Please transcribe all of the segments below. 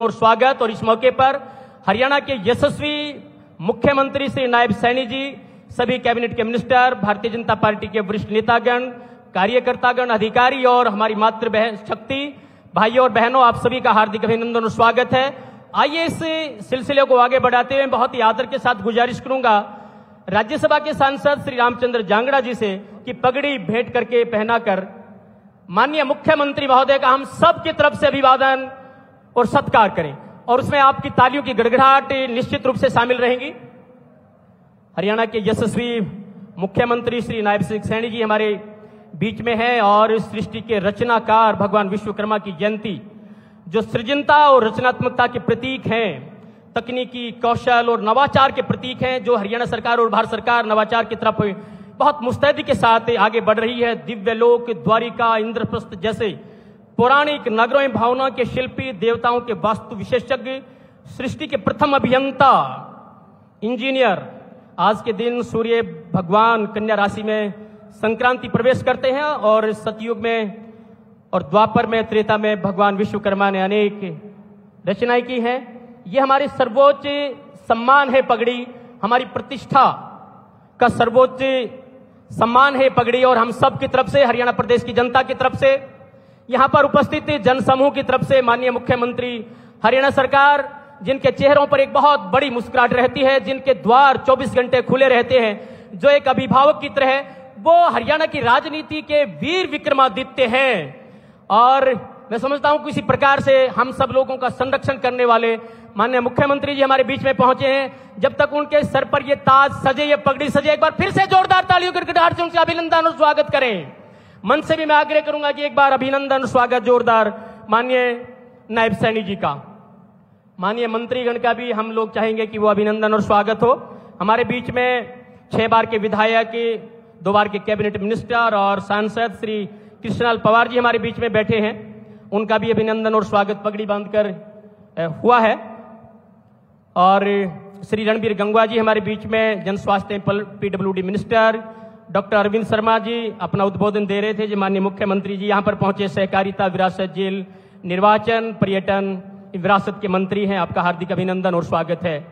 और स्वागत। और इस मौके पर हरियाणा के यशस्वी मुख्यमंत्री श्री नायब सैनी जी, सभी कैबिनेट के मिनिस्टर, भारतीय जनता पार्टी के वरिष्ठ नेतागण, कार्यकर्तागण, अधिकारी और हमारी मातृ बहन शक्ति भाइयों और बहनों, आप सभी का हार्दिक अभिनंदन और स्वागत है। आइए इस सिलसिले को आगे बढ़ाते हुए बहुत ही आदर के साथ गुजारिश करूंगा राज्यसभा के सांसद श्री रामचंद्र जांगड़ा जी से कि पगड़ी भेंट करके पहनाकर माननीय मुख्यमंत्री महोदय का हम सब की तरफ से अभिवादन और सत्कार करें, और उसमें आपकी तालियों की गड़गड़ाहट निश्चित रूप से शामिल रहेंगी। हरियाणा के यशस्वी मुख्यमंत्री श्री नायब सैनी जी हमारे बीच में हैं और सृष्टि के रचनाकार भगवान विश्वकर्मा की जयंती, जो सृजनता और रचनात्मकता के प्रतीक हैं, तकनीकी कौशल और नवाचार के प्रतीक हैं, जो हरियाणा सरकार और भारत सरकार नवाचार की तरफ बहुत मुस्तैदी के साथ आगे बढ़ रही है। दिव्यलोक, द्वारिका, इंद्रप्रस्थ जैसे पौराणिक नगरों एवं भावनाओं के शिल्पी, देवताओं के वास्तु विशेषज्ञ, सृष्टि के प्रथम अभियंता, इंजीनियर आज के दिन सूर्य भगवान कन्या राशि में संक्रांति प्रवेश करते हैं और सतयुग में और द्वापर में, त्रेता में भगवान विश्वकर्मा ने अनेक रचनाएं की हैं। ये हमारी सर्वोच्च सम्मान है पगड़ी, हमारी प्रतिष्ठा का सर्वोच्च सम्मान है पगड़ी, और हम सब की तरफ से, हरियाणा प्रदेश की जनता की तरफ से, यहां पर उपस्थित जनसमूह की तरफ से माननीय मुख्यमंत्री हरियाणा सरकार, जिनके चेहरों पर एक बहुत बड़ी मुस्कुराहट रहती है, जिनके द्वार 24 घंटे खुले रहते हैं, जो एक अभिभावक की तरह वो हरियाणा की राजनीति के वीर विक्रमादित्य हैं। और मैं समझता हूं कि इसी प्रकार से हम सब लोगों का संरक्षण करने वाले माननीय मुख्यमंत्री जी हमारे बीच में पहुंचे हैं। जब तक उनके सर पर ये ताज सजे, ये पगड़ी सजे, एक बार फिर से जोरदार तालियों की गड़गड़ाहट से उनसे अभिनंदन और स्वागत करें। मन से भी मैं आग्रह करूंगा कि एक बार अभिनंदन स्वागत जोरदार माननीय नायब सैनी जी का, माननीय मंत्रीगण का भी हम लोग चाहेंगे कि वो अभिनंदन और स्वागत हो। हमारे बीच में 6 बार के विधायक, 2 बार के कैबिनेट मिनिस्टर और सांसद श्री कृष्णलाल पंवार जी हमारे बीच में बैठे हैं, उनका भी अभिनंदन और स्वागत पगड़ी बांधकर हुआ है। और श्री रणबीर गंगवा जी हमारे बीच में जन स्वास्थ्य PWD minister, doctor Arvind Sharma ji अपना उद्बोधन दे रहे थे। जी माननीय मुख्यमंत्री जी यहाँ पर पहुंचे, सहकारिता, विरासत, जेल, निर्वाचन, पर्यटन, विरासत के मंत्री हैं, आपका हार्दिक अभिनंदन और स्वागत है।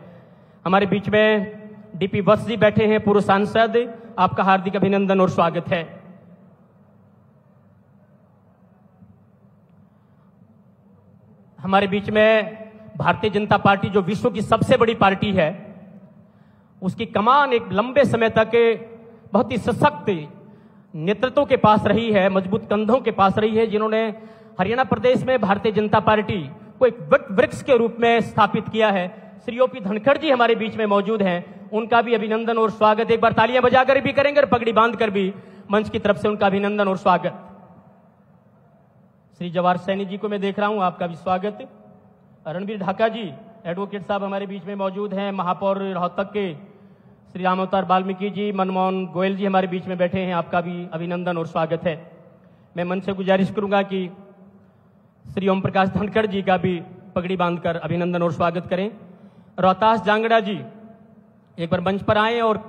हमारे बीच में DP वत्स जी बैठे हैं, पूर्व सांसद, आपका हार्दिक अभिनंदन और स्वागत है। हमारे बीच में भारतीय जनता पार्टी, जो विश्व की सबसे बड़ी पार्टी है, उसकी कमान एक लंबे समय तक बहुत ही सशक्त नेतृत्व के पास रही है, मजबूत कंधों के पास रही है, जिन्होंने हरियाणा प्रदेश में भारतीय जनता पार्टी को एक वृक्ष के रूप में स्थापित किया है। श्री OP धनखड़ जी हमारे बीच में मौजूद हैं, उनका भी अभिनंदन और स्वागत। एक बार तालियां बजाकर भी करेंगे और पगड़ी बांधकर भी मंच की तरफ से उनका अभिनंदन और स्वागत। श्री जवाहर सैनी जी को मैं देख रहा हूं, आपका भी स्वागत। रणबीर ढाका जी एडवोकेट साहब हमारे बीच में मौजूद हैं। महापौर रोहतक के श्री राम अवतार वाल्मीकि जी, मनमोहन गोयल जी हमारे बीच में बैठे हैं, आपका भी अभिनंदन और स्वागत है। मैं मन से गुजारिश करूंगा कि श्री ओम प्रकाश धनखड़ जी का भी पगड़ी बांधकर अभिनंदन और स्वागत करें। रोहतास जांगड़ा जी एक बार मंच पर आए और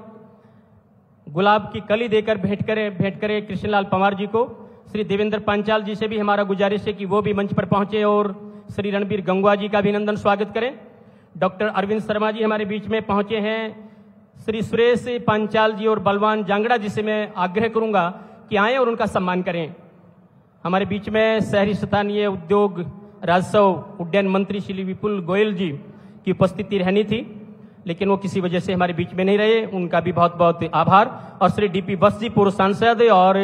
गुलाब की कली देकर भेंट करें कृष्णलाल पंवार जी को। श्री देवेंद्र पांचाल जी से भी हमारा गुजारिश है कि वो भी मंच पर पहुंचे और श्री रणबीर गंगवा जी का अभिनंदन स्वागत करें। डॉक्टर अरविंद शर्मा जी हमारे बीच में पहुंचे हैं। श्री सुरेश पांचाल जी और बलवान जांगड़ा जी से मैं आग्रह करूंगा कि आएं और उनका सम्मान करें। हमारे बीच में शहरी स्थानीय उद्योग, राजस्व, उड्डयन मंत्री श्री विपुल गोयल जी की उपस्थिति रहनी थी, लेकिन वो किसी वजह से हमारे बीच में नहीं रहे, उनका भी बहुत बहुत आभार। और श्री DP वत्स जी पूर्व सांसद और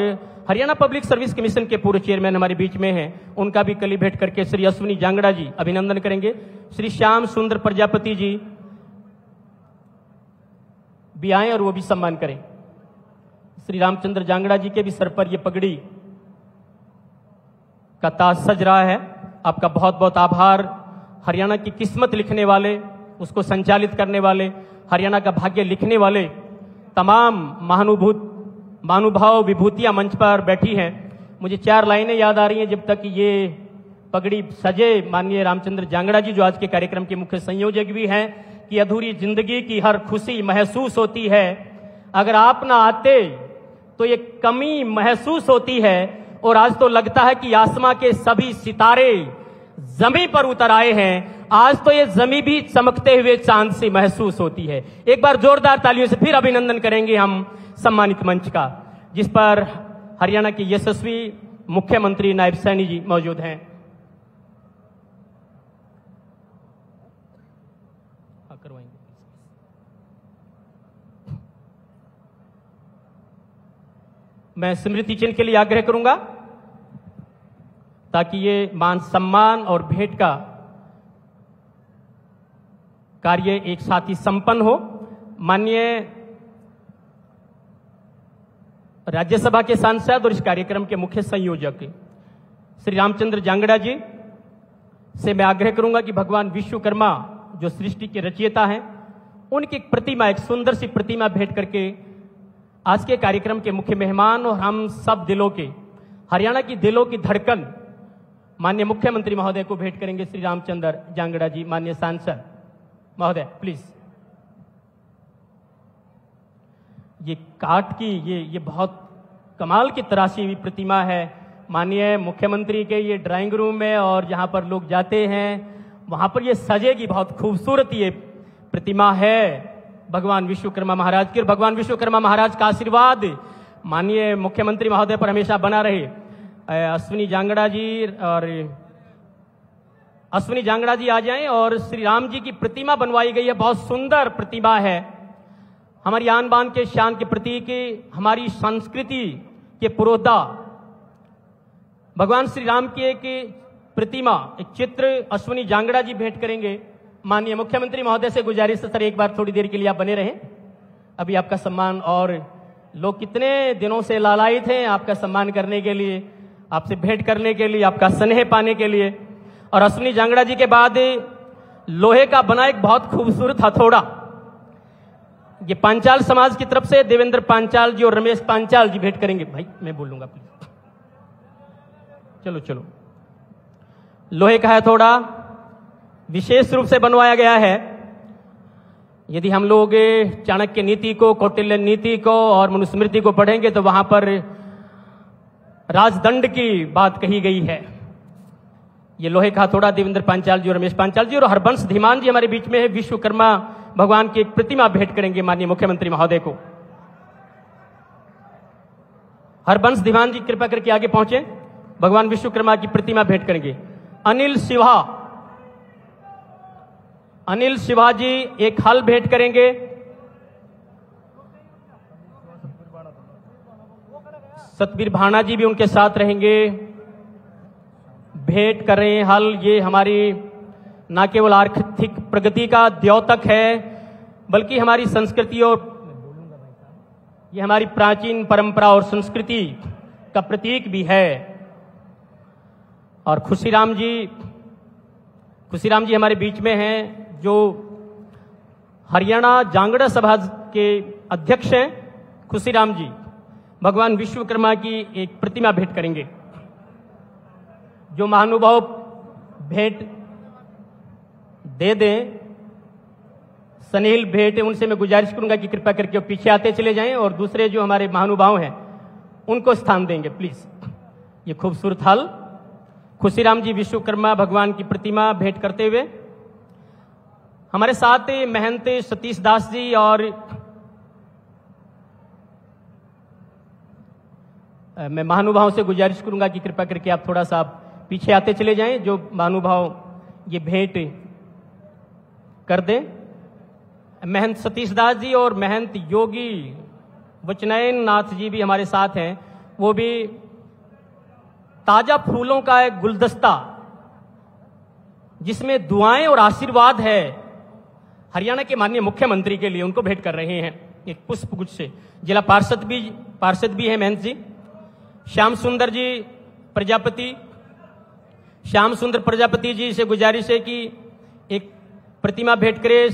हरियाणा पब्लिक सर्विस कमीशन के पूर्व चेयरमैन हमारे बीच में हैं, उनका भी कली भेंट करके श्री अश्विनी जांगड़ा जी अभिनंदन करेंगे। श्री श्याम सुंदर प्रजापति जी भी आए और वो भी सम्मान करें। श्री रामचंद्र जांगड़ा जी के भी सर पर ये पगड़ी का ताज सज रहा है, आपका बहुत बहुत आभार। हरियाणा की किस्मत लिखने वाले, उसको संचालित करने वाले, हरियाणा का भाग्य लिखने वाले तमाम महानुभाव विभूतियां मंच पर बैठी हैं। मुझे 4 लाइनें याद आ रही हैं जब तक ये पगड़ी सजे। माननीय रामचंद्र जांगड़ा जी, जो आज के कार्यक्रम के मुख्य संयोजक भी हैं, कि अधूरी जिंदगी की हर खुशी महसूस होती है, अगर आप ना आते तो ये कमी महसूस होती है, और आज तो लगता है कि आसमां के सभी सितारे जमी पर उतर आए हैं। आज तो ये जमी भी चमकते हुए चांद से महसूस होती है। एक बार जोरदार तालियों से फिर अभिनंदन करेंगे हम सम्मानित मंच का, जिस पर हरियाणा के यशस्वी मुख्यमंत्री नायब सैनी जी मौजूद हैं। मैं स्मृति चिन्ह के लिए आग्रह करूंगा ताकि ये मान सम्मान और भेंट का कार्य एक साथ ही संपन्न हो। माननीय राज्यसभा के सांसद और इस कार्यक्रम के मुख्य संयोजक श्री रामचंद्र जांगड़ा जी से मैं आग्रह करूंगा कि भगवान विश्वकर्मा जो सृष्टि के रचयिता हैं, उनकी एक प्रतिमा, एक सुंदर सी प्रतिमा भेंट करके आज के कार्यक्रम के मुख्य मेहमान और हम सब दिलों के, हरियाणा की दिलों की धड़कन माननीय मुख्यमंत्री महोदय को भेंट करेंगे। श्री रामचंद्र जांगड़ा जी, माननीय सांसद महोदय प्लीज। ये काठ की ये बहुत कमाल की तराशी हुई प्रतिमा है माननीय मुख्यमंत्री के ये ड्राइंग रूम में, और जहां पर लोग जाते हैं वहां पर ये सजेगी। बहुत खूबसूरत ये प्रतिमा है भगवान विश्वकर्मा महाराज की। और भगवान विश्वकर्मा महाराज का आशीर्वाद माननीय मुख्यमंत्री महोदय पर हमेशा बना रहे। अश्विनी जांगड़ा जी आ जाएं। और श्री राम जी की प्रतिमा बनवाई गई है, बहुत सुंदर प्रतिमा है। हमारी आन बान के शान के प्रतीक, हमारी संस्कृति के पुरोधा भगवान श्री राम की एक प्रतिमा, एक चित्र अश्विनी जांगड़ा जी भेंट करेंगे। माननीय मुख्यमंत्री महोदय से गुजारिश है सर, एक बार थोड़ी देर के लिए आप बने रहें। अभी आपका सम्मान, और लोग कितने दिनों से लालायित हैं आपका सम्मान करने के लिए, आपसे भेंट करने के लिए, आपका स्नेह पाने के लिए। और अश्विनी जांगड़ा जी के बाद लोहे का बना एक बहुत खूबसूरत हथौड़ा, ये पांचाल समाज की तरफ से देवेंद्र पांचाल जी और रमेश पांचाल जी भेंट करेंगे। भाई मैं बोलूंगा प्लीज, चलो। लोहे का हथौड़ा विशेष रूप से बनवाया गया है। यदि हम लोग चाणक्य नीति को, कौटिल्य नीति को और मनुस्मृति को पढ़ेंगे तो वहां पर राजदंड की बात कही गई है। ये लोहे का हथौड़ा देवेंद्र पांचाल जी और रमेश पांचाल जी, और हरबंश धीमान जी हमारे बीच में है। विश्वकर्मा भगवान की एक प्रतिमा भेंट करेंगे माननीय मुख्यमंत्री महोदय को। हरबंश धीमान जी कृपा करके आगे पहुंचे, भगवान विश्वकर्मा की प्रतिमा भेंट करेंगे। अनिल शिवा जी एक हल भेंट करेंगे। सतबीर भाना जी भी उनके साथ रहेंगे, भेंट कर रहे हैं हल। ये हमारी न केवल आर्थिक प्रगति का द्योतक है, बल्कि हमारी संस्कृति और ये हमारी प्राचीन परंपरा और संस्कृति का प्रतीक भी है। और खुशीराम जी हमारे बीच में हैं, जो हरियाणा जांगड़ा सभा के अध्यक्ष हैं। खुशीराम जी भगवान विश्वकर्मा की एक प्रतिमा भेंट करेंगे। जो महानुभाव भेंट दे दें, सनील भेंट, उनसे मैं गुजारिश करूंगा कि कृपा करके वो पीछे आते चले जाएं, और दूसरे जो हमारे महानुभाव हैं उनको स्थान देंगे प्लीज। ये खूबसूरत हल खुशीराम जी विश्वकर्मा भगवान की प्रतिमा भेंट करते हुए। हमारे साथ महंत सतीश दास जी, और मैं महानुभाव से गुजारिश करूंगा कि कृपा करके आप थोड़ा सा पीछे आते चले जाएं, जो महानुभाव ये भेंट कर दें। महंत सतीश दास जी और महंत योगी वचनयन नाथ जी भी हमारे साथ हैं। वो भी ताजा फूलों का एक गुलदस्ता जिसमें दुआएं और आशीर्वाद है हरियाणा के माननीय मुख्यमंत्री के लिए, उनको भेंट कर रहे हैं एक पुष्प गुच्छ से। जिला पार्षद भी हैं महंत जी। श्याम सुंदर प्रजापति जी से गुजारिश है कि एक प्रतिमा भेंट करे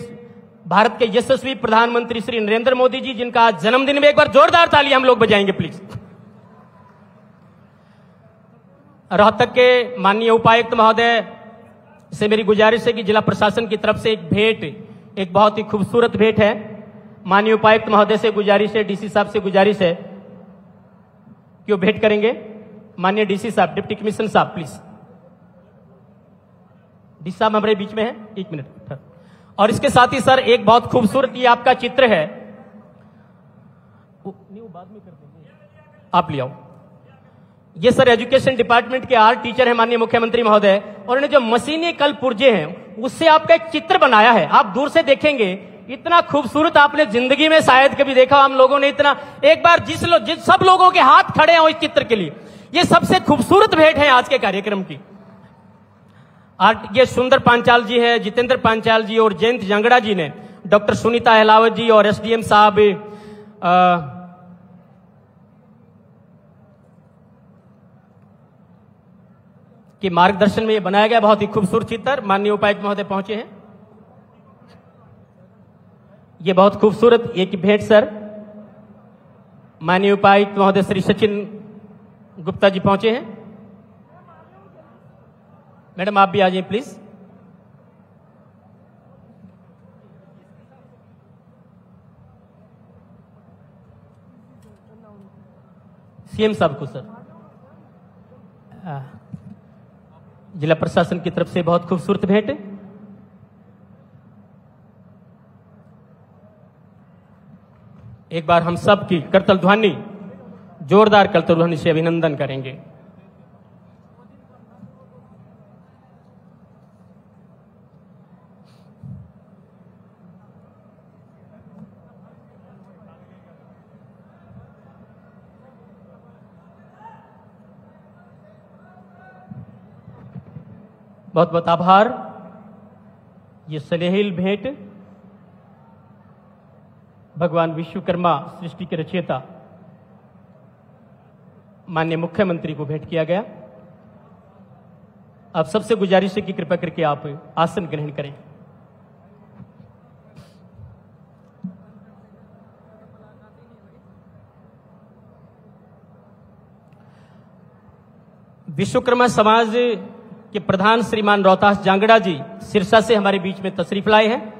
भारत के यशस्वी प्रधानमंत्री श्री नरेंद्र मोदी जी, जिनका आज जन्मदिन में एक बार जोरदार ताली हम लोग बजाएंगे प्लीज। रोहतक के माननीय उपायुक्त महोदय से मेरी गुजारिश है कि जिला प्रशासन की तरफ से एक भेंट, एक बहुत ही खूबसूरत भेंट है। माननीय उपायुक्त महोदय से गुजारिश है, डीसी साहब से गुजारिश है कि वो भेंट करेंगे। माननीय डीसी साहब, डिप्टी कमिश्नर साहब प्लीज। साहब हमारे बीच में है, 1 मिनट। और इसके साथ ही सर एक बहुत खूबसूरत ये आपका चित्र है, बाद में कर देंगे, आप ले आओ। ये सर एजुकेशन डिपार्टमेंट के आर्ट टीचर हैं माननीय मुख्यमंत्री महोदय, और उन्होंने जो मशीनी कल पुर्जे हैं उससे आपका एक चित्र बनाया है। आप दूर से देखेंगे इतना खूबसूरत आपने जिंदगी में शायद कभी देखा हम लोगों ने इतना। एक बार जिस सब लोगों के हाथ खड़े हो इस चित्र के लिए, ये सबसे खूबसूरत भेंट है आज के कार्यक्रम की। ये सुंदर पांचाल जी है, जितेंद्र पांचाल जी और जयंत जंगड़ा जी ने डॉक्टर सुनीता अहलावत जी और एसडीएम साहब के मार्गदर्शन में ये बनाया गया बहुत ही खूबसूरत चित्र। माननीय उपायुक्त महोदय पहुंचे हैं। ये बहुत खूबसूरत एक भेंट सर माननीय उपायुक्त महोदय श्री सचिन गुप्ता जी पहुंचे हैं। मैडम आप भी आ जाइए प्लीज। सीएम साहब को सर जिला प्रशासन की तरफ से बहुत खूबसूरत भेंट। एक बार हम सब की करतल ध्वनि, जोरदार करतल ध्वनि से अभिनंदन करेंगे। बहुत बहुत आभार। ये स्नेहिल भेंट भगवान विश्वकर्मा सृष्टि के रचयिता माननीय मुख्यमंत्री को भेंट किया गया। आप सबसे गुजारिश है कि कृपया करके आप आसन ग्रहण करें। विश्वकर्मा समाज के प्रधान श्रीमान रोहतास जांगड़ा जी सिरसा से हमारे बीच में तशरीफ लाए हैं।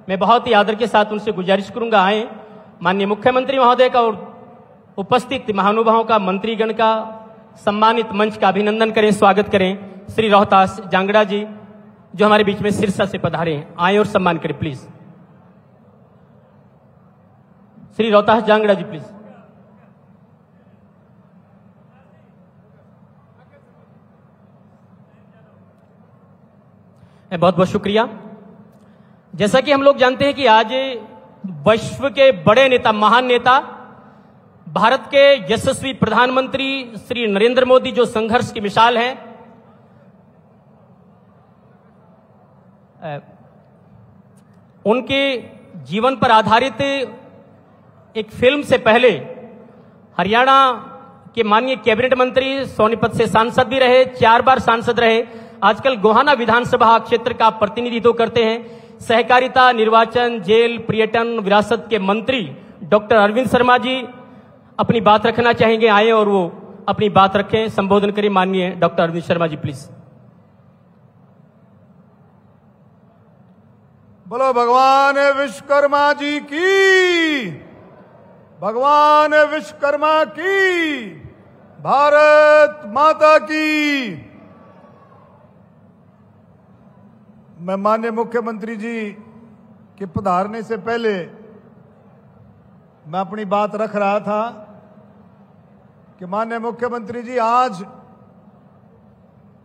मैं बहुत ही आदर के साथ उनसे गुजारिश करूंगा आए माननीय मुख्यमंत्री महोदय का और उपस्थित महानुभावों का, मंत्रीगण का, सम्मानित मंच का अभिनंदन करें, स्वागत करें। श्री रोहतास जांगड़ा जी जो हमारे बीच में सिरसा से पधारे हैं, आए और सम्मान करें प्लीज। श्री रोहतास जांगड़ा जी प्लीज। बहुत बहुत शुक्रिया। जैसा कि हम लोग जानते हैं कि आज विश्व के बड़े नेता, महान नेता, भारत के यशस्वी प्रधानमंत्री श्री नरेंद्र मोदी जो संघर्ष की मिसाल हैं, उनके जीवन पर आधारित एक फिल्म से पहले हरियाणा के माननीय कैबिनेट मंत्री, सोनीपत से सांसद भी रहे, 4 बार सांसद रहे, आजकल गोहाना विधानसभा क्षेत्र का प्रतिनिधित्व करते हैं, सहकारिता, निर्वाचन, जेल, पर्यटन, विरासत के मंत्री डॉक्टर अरविंद शर्मा जी अपनी बात रखना चाहेंगे। आए और वो अपनी बात रखें, संबोधन करें। माननीय डॉक्टर अरविंद शर्मा जी प्लीज। बोलो भगवान विश्वकर्मा जी की, भगवान विश्वकर्मा की, भारत माता की। मैं माननीय मुख्यमंत्री जी के पधारने से पहले मैं अपनी बात रख रहा था कि माननीय मुख्यमंत्री जी आज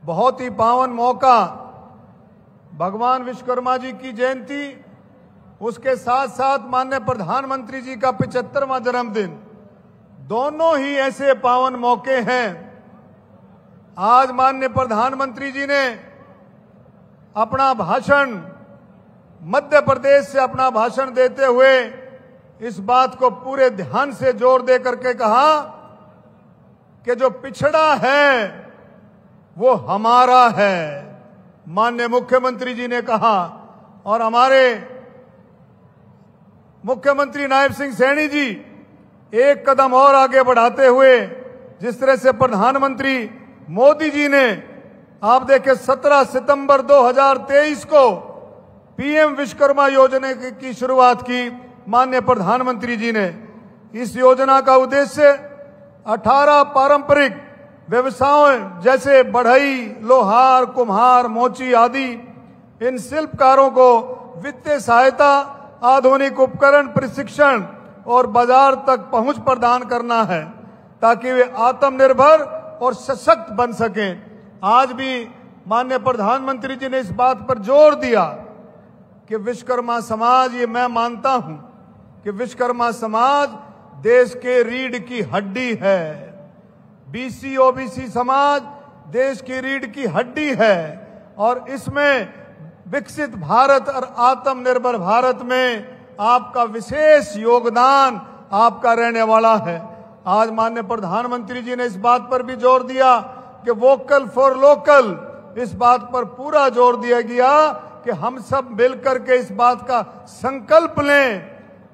बहुत ही पावन मौका, भगवान विश्वकर्मा जी की जयंती, उसके साथ साथ माननीय प्रधानमंत्री जी का 75वां जन्मदिन, दोनों ही ऐसे पावन मौके हैं। आज माननीय प्रधानमंत्री जी ने अपना भाषण, मध्य प्रदेश से अपना भाषण देते हुए इस बात को पूरे ध्यान से जोर दे करके कहा कि जो पिछड़ा है वो हमारा है। माननीय मुख्यमंत्री जी ने कहा और हमारे मुख्यमंत्री नायब सिंह सैनी जी एक कदम और आगे बढ़ाते हुए, जिस तरह से प्रधानमंत्री मोदी जी ने, आप देखें 17 सितंबर 2023 को पीएम विश्वकर्मा योजना की शुरुआत की माननीय प्रधानमंत्री जी ने। इस योजना का उद्देश्य 18 पारंपरिक व्यवसायों जैसे बढ़ई, लोहार, कुम्हार, मोची आदि इन शिल्पकारों को वित्तीय सहायता, आधुनिक उपकरण, प्रशिक्षण और बाजार तक पहुंच प्रदान करना है ताकि वे आत्मनिर्भर और सशक्त बन सकें। आज भी माननीय प्रधानमंत्री जी ने इस बात पर जोर दिया कि विश्वकर्मा समाज, ये मैं मानता हूं कि विश्वकर्मा समाज देश के रीढ़ की हड्डी है। बीसी ओबीसी समाज देश की रीढ़ की हड्डी है और इसमें विकसित भारत और आत्मनिर्भर भारत में आपका विशेष योगदान आपका रहने वाला है। आज माननीय प्रधानमंत्री जी ने इस बात पर भी जोर दिया कि वोकल फॉर लोकल, इस बात पर पूरा जोर दिया गया कि हम सब मिलकर के इस बात का संकल्प लें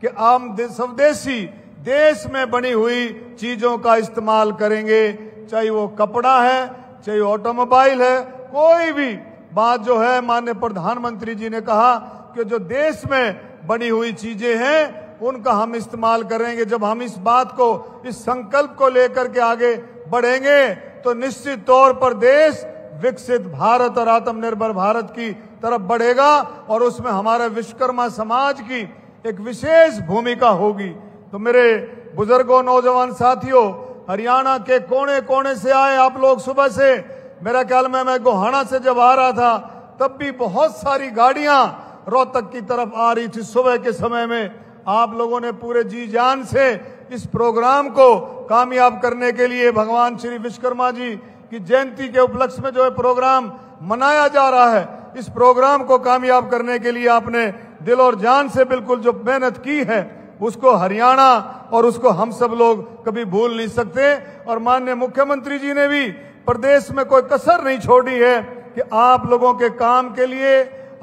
कि हम स्वदेशी देश में बनी हुई चीजों का इस्तेमाल करेंगे, चाहे वो कपड़ा है, चाहे ऑटोमोबाइल है, कोई भी बात जो है। माननीय प्रधानमंत्री जी ने कहा कि जो देश में बनी हुई चीजें हैं उनका हम इस्तेमाल करेंगे। जब हम इस बात को, इस संकल्प को लेकर के आगे बढ़ेंगे तो निश्चित तौर पर देश विकसित भारत और आत्मनिर्भर भारत की तरफ बढ़ेगा और उसमें हमारे विश्वकर्मा समाज की एक विशेष भूमिका होगी। तो मेरे बुजुर्गों, नौजवान साथियों, हरियाणा के कोने कोने से आए आप लोग। सुबह से मेरा ख्याल में मैं गोहाना से जब आ रहा था तब भी बहुत सारी गाड़ियां रोहतक की तरफ आ रही थी। सुबह के समय में आप लोगों ने पूरे जी जान से इस प्रोग्राम को कामयाब करने के लिए, भगवान श्री विश्वकर्मा जी की जयंती के उपलक्ष्य में जो है प्रोग्राम मनाया जा रहा है, इस प्रोग्राम को कामयाब करने के लिए आपने दिल और जान से बिल्कुल जो मेहनत की है उसको हरियाणा और उसको हम सब लोग कभी भूल नहीं सकते। और माननीय मुख्यमंत्री जी ने भी प्रदेश में कोई कसर नहीं छोड़ी है कि आप लोगों के काम के लिए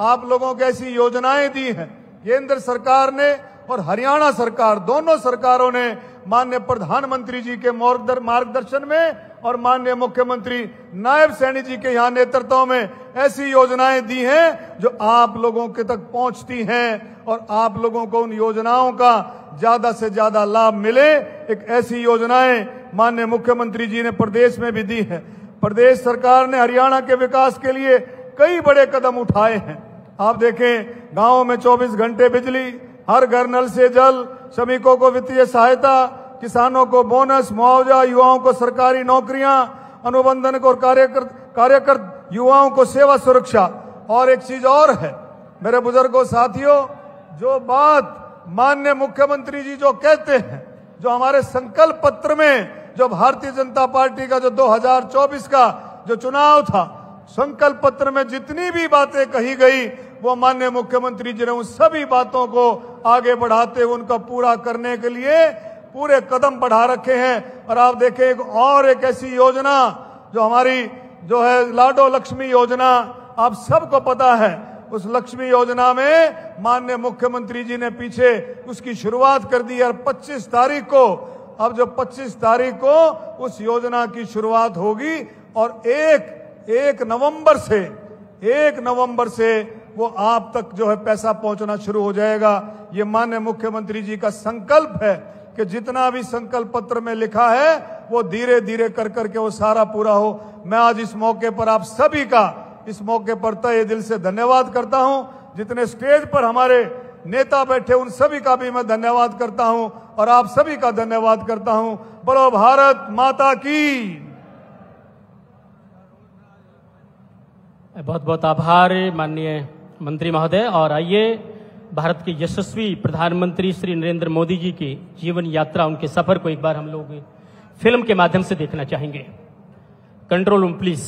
आप लोगों को ऐसी योजनाएं दी हैं। केंद्र सरकार ने और हरियाणा सरकार, दोनों सरकारों ने माननीय प्रधानमंत्री जी के मार्गदर्शन में और माननीय मुख्यमंत्री नायब सैनी जी के यहाँ नेतृत्व में ऐसी योजनाएं दी हैं जो आप लोगों के तक पहुंचती हैं और आप लोगों को उन योजनाओं का ज्यादा से ज्यादा लाभ मिले। एक ऐसी योजनाएं माननीय मुख्यमंत्री जी ने प्रदेश में भी दी है। प्रदेश सरकार ने हरियाणा के विकास के लिए कई बड़े कदम उठाए हैं। आप देखें, गांवों में 24 घंटे बिजली, हर घर नल से जल, श्रमिकों को वित्तीय सहायता, किसानों को बोनस, मुआवजा, युवाओं को सरकारी नौकरियां, अनुबंधन और कार्यकर युवाओं को सेवा सुरक्षा। और एक चीज और है मेरे बुजुर्गों, साथियों, जो बात माननीय मुख्यमंत्री जी जो कहते हैं, जो हमारे संकल्प पत्र में, जो भारतीय जनता पार्टी का जो 2024 का जो चुनाव था, संकल्प पत्र में जितनी भी बातें कही गई वो माननीय मुख्यमंत्री जी ने उन सभी बातों को आगे बढ़ाते हुए उनका पूरा करने के लिए पूरे कदम बढ़ा रखे हैं। और आप देखें, एक ऐसी योजना जो हमारी जो है लाडो लक्ष्मी योजना, आप सबको पता है, उस लक्ष्मी योजना में माननीय मुख्यमंत्री जी ने पीछे उसकी शुरुआत कर दी। और 25 तारीख को, अब जो 25 तारीख को उस योजना की शुरुआत होगी और 1 नवंबर से वो आप तक जो है पैसा पहुंचना शुरू हो जाएगा। ये माननीय मुख्यमंत्री जी का संकल्प है कि जितना भी संकल्प पत्र में लिखा है वो धीरे धीरे कर करके वो सारा पूरा हो। मैं आज इस मौके पर आप सभी का इस मौके पर तहे दिल से धन्यवाद करता हूं। जितने स्टेज पर हमारे नेता बैठे उन सभी का भी मैं धन्यवाद करता हूं और आप सभी का धन्यवाद करता हूं। बोलो भारत माता की। बहुत बहुत आभार माननीय मंत्री महोदय। और आइए भारत के यशस्वी प्रधानमंत्री श्री नरेंद्र मोदी जी की जीवन यात्रा, उनके सफर को एक बार हम लोग फिल्म के माध्यम से देखना चाहेंगे। Control room please.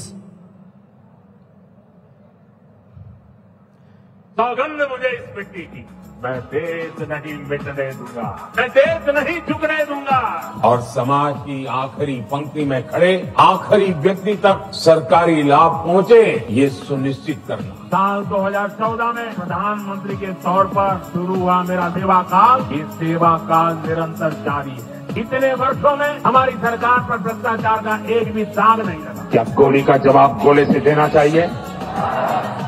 सौगंध मुझे इस मिट्टी की, मैं देश नहीं मिटने दूंगा, मैं देश नहीं झुकने दूंगा। और समाज की आखिरी पंक्ति में खड़े आखिरी व्यक्ति तक सरकारी लाभ पहुंचे, ये सुनिश्चित करना। साल 2014 में प्रधानमंत्री के तौर पर शुरू हुआ मेरा सेवा काल, ये सेवा काल निरंतर जारी है। इतने वर्षों में हमारी सरकार पर भ्रष्टाचार का एक भी दाग नहीं लगा। क्या गोली का जवाब गोले से देना चाहिए?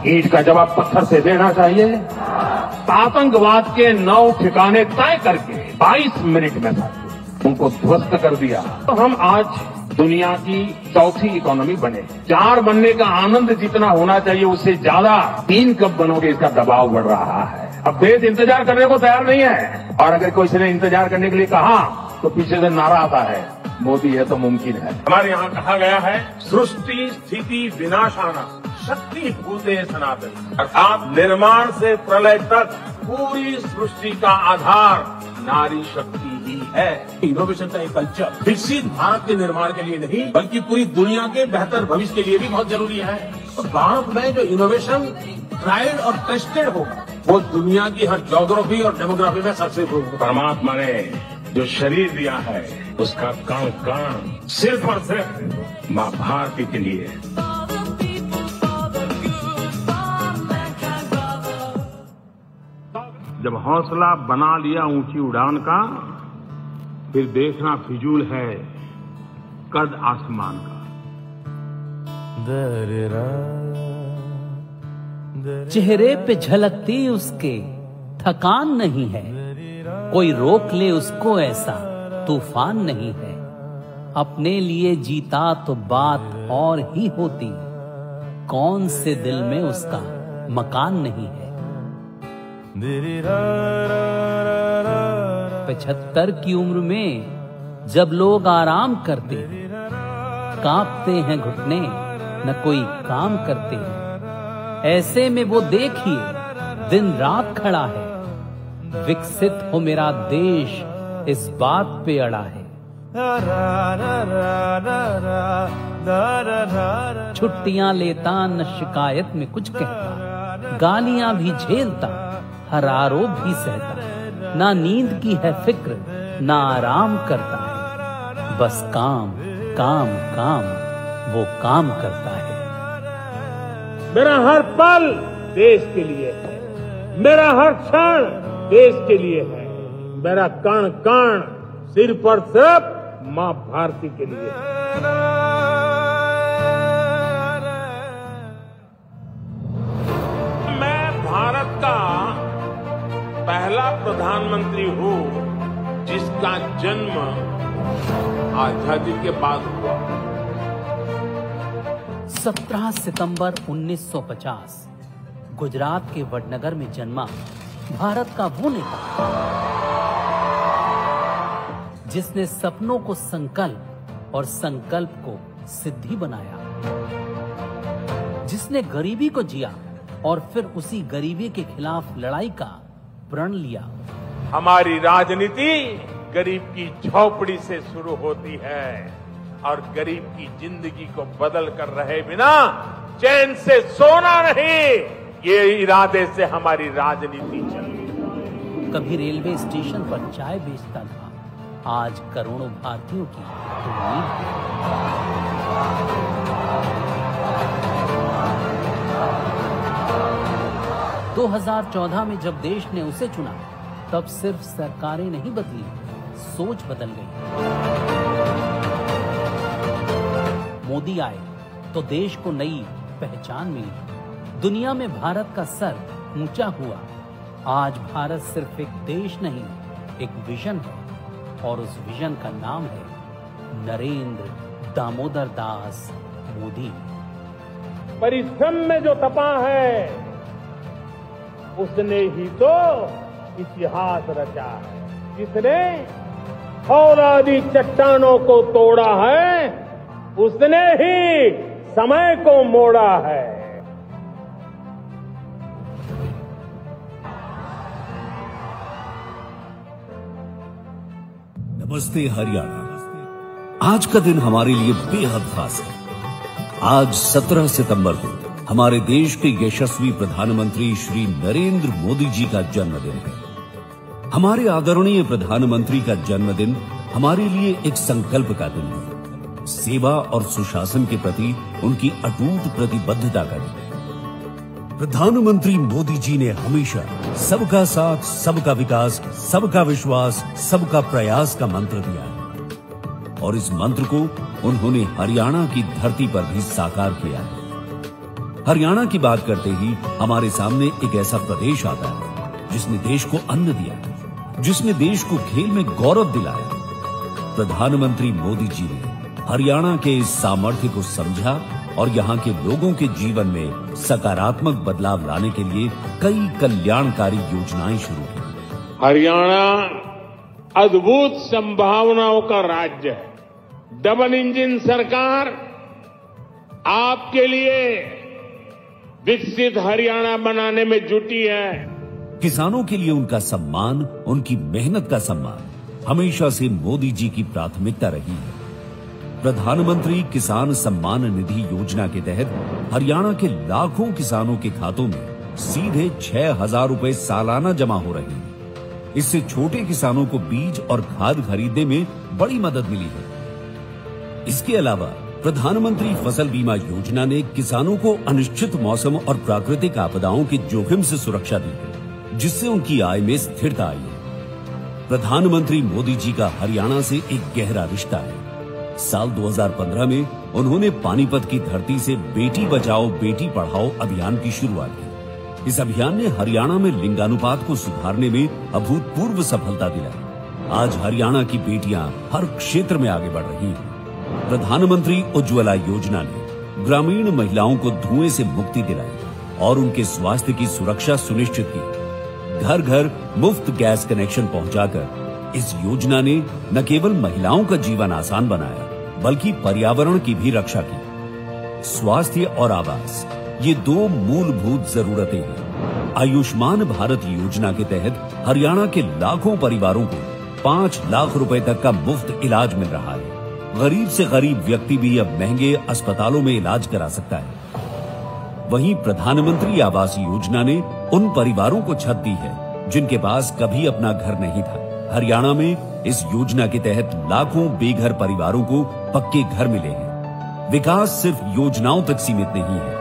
ईंट का जवाब पत्थर से देना चाहिए? आतंकवाद के 9 ठिकाने तय करके 22 मिनट में उनको ध्वस्त कर दिया। तो हम आज दुनिया की चौथी इकोनॉमी बने। 4 बनने का आनंद जितना होना चाहिए उससे ज्यादा 3 कब बनोगे इसका दबाव बढ़ रहा है। अब देश इंतजार करने को तैयार नहीं है, और अगर कोई ने इंतजार करने के लिए कहा तो पीछे से नारा आता है, मोदी है तो मुमकिन है। हमारे यहाँ कहा गया है, सृष्टि स्थिति विनाशाना शक्ति भूते सनातन, अर्थात निर्माण से प्रलय तक पूरी सृष्टि का आधार नारी शक्ति ही है। इनोवेशन का एक कल्चर विकसित भारत के निर्माण के लिए नहीं बल्कि पूरी दुनिया के बेहतर भविष्य के लिए भी बहुत जरूरी है। तो भारत में जो इनोवेशन ट्राइड और टेस्टेड होगा वो दुनिया की हर ज्योग्राफी और डेमोग्राफी में सबसे परमात्मा ने जो शरीर दिया है उसका कण कण सिर्फ और सिर्फ मां भारती के लिए। जब हौसला बना लिया ऊंची उड़ान का, फिर देखना फिजूल है कद आसमान का। चेहरे पे झलकती उसके थकान नहीं है, कोई रोक ले उसको ऐसा तूफान नहीं है। अपने लिए जीता तो बात और ही होती, कौन से दिल में उसका मकान नहीं है। 75 की उम्र में जब लोग आराम करते, कांपते हैं घुटने, न कोई काम करते हैं, ऐसे में वो देखिए दिन रात खड़ा है। विकसित हो मेरा देश इस बात पे अड़ा है। छुट्टियां लेता न शिकायत में कुछ कहता, गालियां भी झेलता, हर आरोप भी सहता, ना नींद की है फिक्र ना आराम करता है। बस काम काम काम वो काम करता है। मेरा हर पल देश के लिए है, मेरा हर क्षण देश के लिए है, मेरा कण कण सिर्फ और सिर्फ मां भारती के लिए है। मैं भारत का पहला प्रधानमंत्री हूं जिसका जन्म आजादी के बाद हुआ। 17 सितंबर 1950 गुजरात के वडनगर में जन्मा भारत का वो नेता जिसने सपनों को संकल्प और संकल्प को सिद्धि बनाया, जिसने गरीबी को जिया और फिर उसी गरीबी के खिलाफ लड़ाई का प्रण लिया। हमारी राजनीति गरीब की झोपड़ी से शुरू होती है और गरीब की जिंदगी को बदल कर रहे बिना चैन से सोना नहीं, ये इरादे से हमारी राजनीति चली। कभी रेलवे स्टेशन पर चाय बेचता था, आज करोड़ों भारतीयों की उम्मीद है। 2014 में जब देश ने उसे चुना तब सिर्फ सरकारें नहीं बदली, सोच बदल गई। मोदी आए तो देश को नई पहचान मिली, दुनिया में भारत का सर ऊंचा हुआ। आज भारत सिर्फ एक देश नहीं, एक विजन है और उस विजन का नाम है नरेंद्र दामोदर दास मोदी। परिश्रम में जो तपा है उसने ही तो इतिहास रचा है, जिसने फौलादी चट्टानों को तोड़ा है उसने ही समय को मोड़ा है। नमस्ते हरियाणा। आज का दिन हमारे लिए बेहद खास है। आज 17 सितंबर को हमारे देश के यशस्वी प्रधानमंत्री श्री नरेंद्र मोदी जी का जन्मदिन है। हमारे आदरणीय प्रधानमंत्री का जन्मदिन हमारे लिए एक संकल्प का दिन है, सेवा और सुशासन के प्रति उनकी अटूट प्रतिबद्धता का दिन है। प्रधानमंत्री मोदी जी ने हमेशा सबका साथ, सबका विकास, सबका विश्वास, सबका प्रयास का मंत्र दिया है और इस मंत्र को उन्होंने हरियाणा की धरती पर भी साकार किया है। हरियाणा की बात करते ही हमारे सामने एक ऐसा प्रदेश आता है जिसने देश को अन्न दिया, जिसने देश को खेल में गौरव दिलाया। प्रधानमंत्री मोदी जी ने हरियाणा के इस सामर्थ्य को समझा और यहाँ के लोगों के जीवन में सकारात्मक बदलाव लाने के लिए कई कल्याणकारी योजनाएं शुरू की। हरियाणा अद्भुत संभावनाओं का राज्य है। डबल इंजन सरकार आपके लिए विकसित हरियाणा बनाने में जुटी है। किसानों के लिए उनका सम्मान, उनकी मेहनत का सम्मान हमेशा से मोदी जी की प्राथमिकता रही है। प्रधानमंत्री किसान सम्मान निधि योजना के तहत हरियाणा के लाखों किसानों के खातों में सीधे 6,000 रुपए सालाना जमा हो रहे हैं। इससे छोटे किसानों को बीज और खाद खरीदने में बड़ी मदद मिली है। इसके अलावा प्रधानमंत्री फसल बीमा योजना ने किसानों को अनिश्चित मौसम और प्राकृतिक आपदाओं के जोखिम से सुरक्षा दी है, जिससे उनकी आय में स्थिरता आई है। प्रधानमंत्री मोदी जी का हरियाणा से एक गहरा रिश्ता है। साल 2015 में उन्होंने पानीपत की धरती से बेटी बचाओ बेटी पढ़ाओ अभियान की शुरुआत की। इस अभियान ने हरियाणा में लिंगानुपात को सुधारने में अभूतपूर्व सफलता दिलाई। आज हरियाणा की बेटियां हर क्षेत्र में आगे बढ़ रही हैं। प्रधानमंत्री उज्ज्वला योजना ने ग्रामीण महिलाओं को धुएं से मुक्ति दिलाई और उनके स्वास्थ्य की सुरक्षा सुनिश्चित की। घर घर मुफ्त गैस कनेक्शन पहुंचाकर इस योजना ने न केवल महिलाओं का जीवन आसान बनाया, बल्कि पर्यावरण की भी रक्षा की। स्वास्थ्य और आवास, ये दो मूलभूत जरूरतें हैं। आयुष्मान भारत योजना के तहत हरियाणा के लाखों परिवारों को 5 लाख रुपए तक का मुफ्त इलाज मिल रहा है। गरीब से गरीब व्यक्ति भी अब महंगे अस्पतालों में इलाज करा सकता है। वहीं प्रधानमंत्री आवास योजना ने उन परिवारों को छत दी है जिनके पास कभी अपना घर नहीं था। हरियाणा में इस योजना के तहत लाखों बेघर परिवारों को पक्के घर मिले हैं। विकास सिर्फ योजनाओं तक सीमित नहीं है,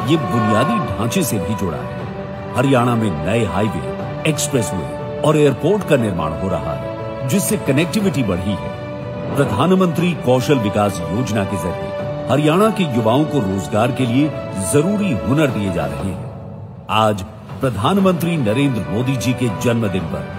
ये बुनियादी ढांचे से भी जुड़ा है। हरियाणा में नए हाईवे, एक्सप्रेसवे और एयरपोर्ट का निर्माण हो रहा है, जिससे कनेक्टिविटी बढ़ी है। प्रधानमंत्री कौशल विकास योजना के जरिए हरियाणा के युवाओं को रोजगार के लिए जरूरी हुनर दिए जा रहे हैं। आज प्रधानमंत्री नरेंद्र मोदी जी के जन्मदिन पर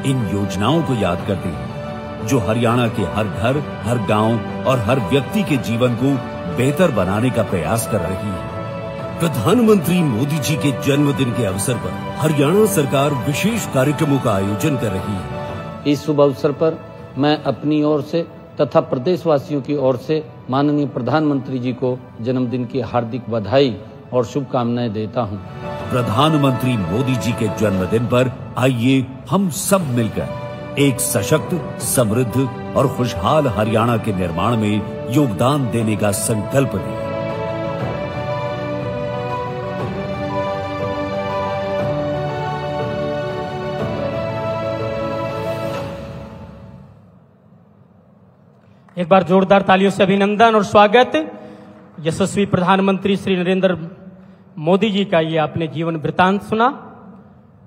इन योजनाओं को याद करते हैं, जो हरियाणा के हर घर, हर गांव और हर व्यक्ति के जीवन को बेहतर बनाने का प्रयास कर रही है। प्रधानमंत्री मोदी जी के जन्मदिन के अवसर पर हरियाणा सरकार विशेष कार्यक्रमों का आयोजन कर रही है। इस शुभ अवसर पर मैं अपनी ओर से तथा प्रदेशवासियों की ओर से माननीय प्रधानमंत्री जी को जन्मदिन की हार्दिक बधाई और शुभकामनाएं देता हूं। प्रधानमंत्री मोदी जी के जन्मदिन पर आइए हम सब मिलकर एक सशक्त, समृद्ध और खुशहाल हरियाणा के निर्माण में योगदान देने का संकल्प लें। एक बार जोरदार तालियों से अभिनंदन और स्वागत। यशस्वी प्रधानमंत्री श्री नरेंद्र मोदी जी का ये आपने जीवन वृतांत सुना।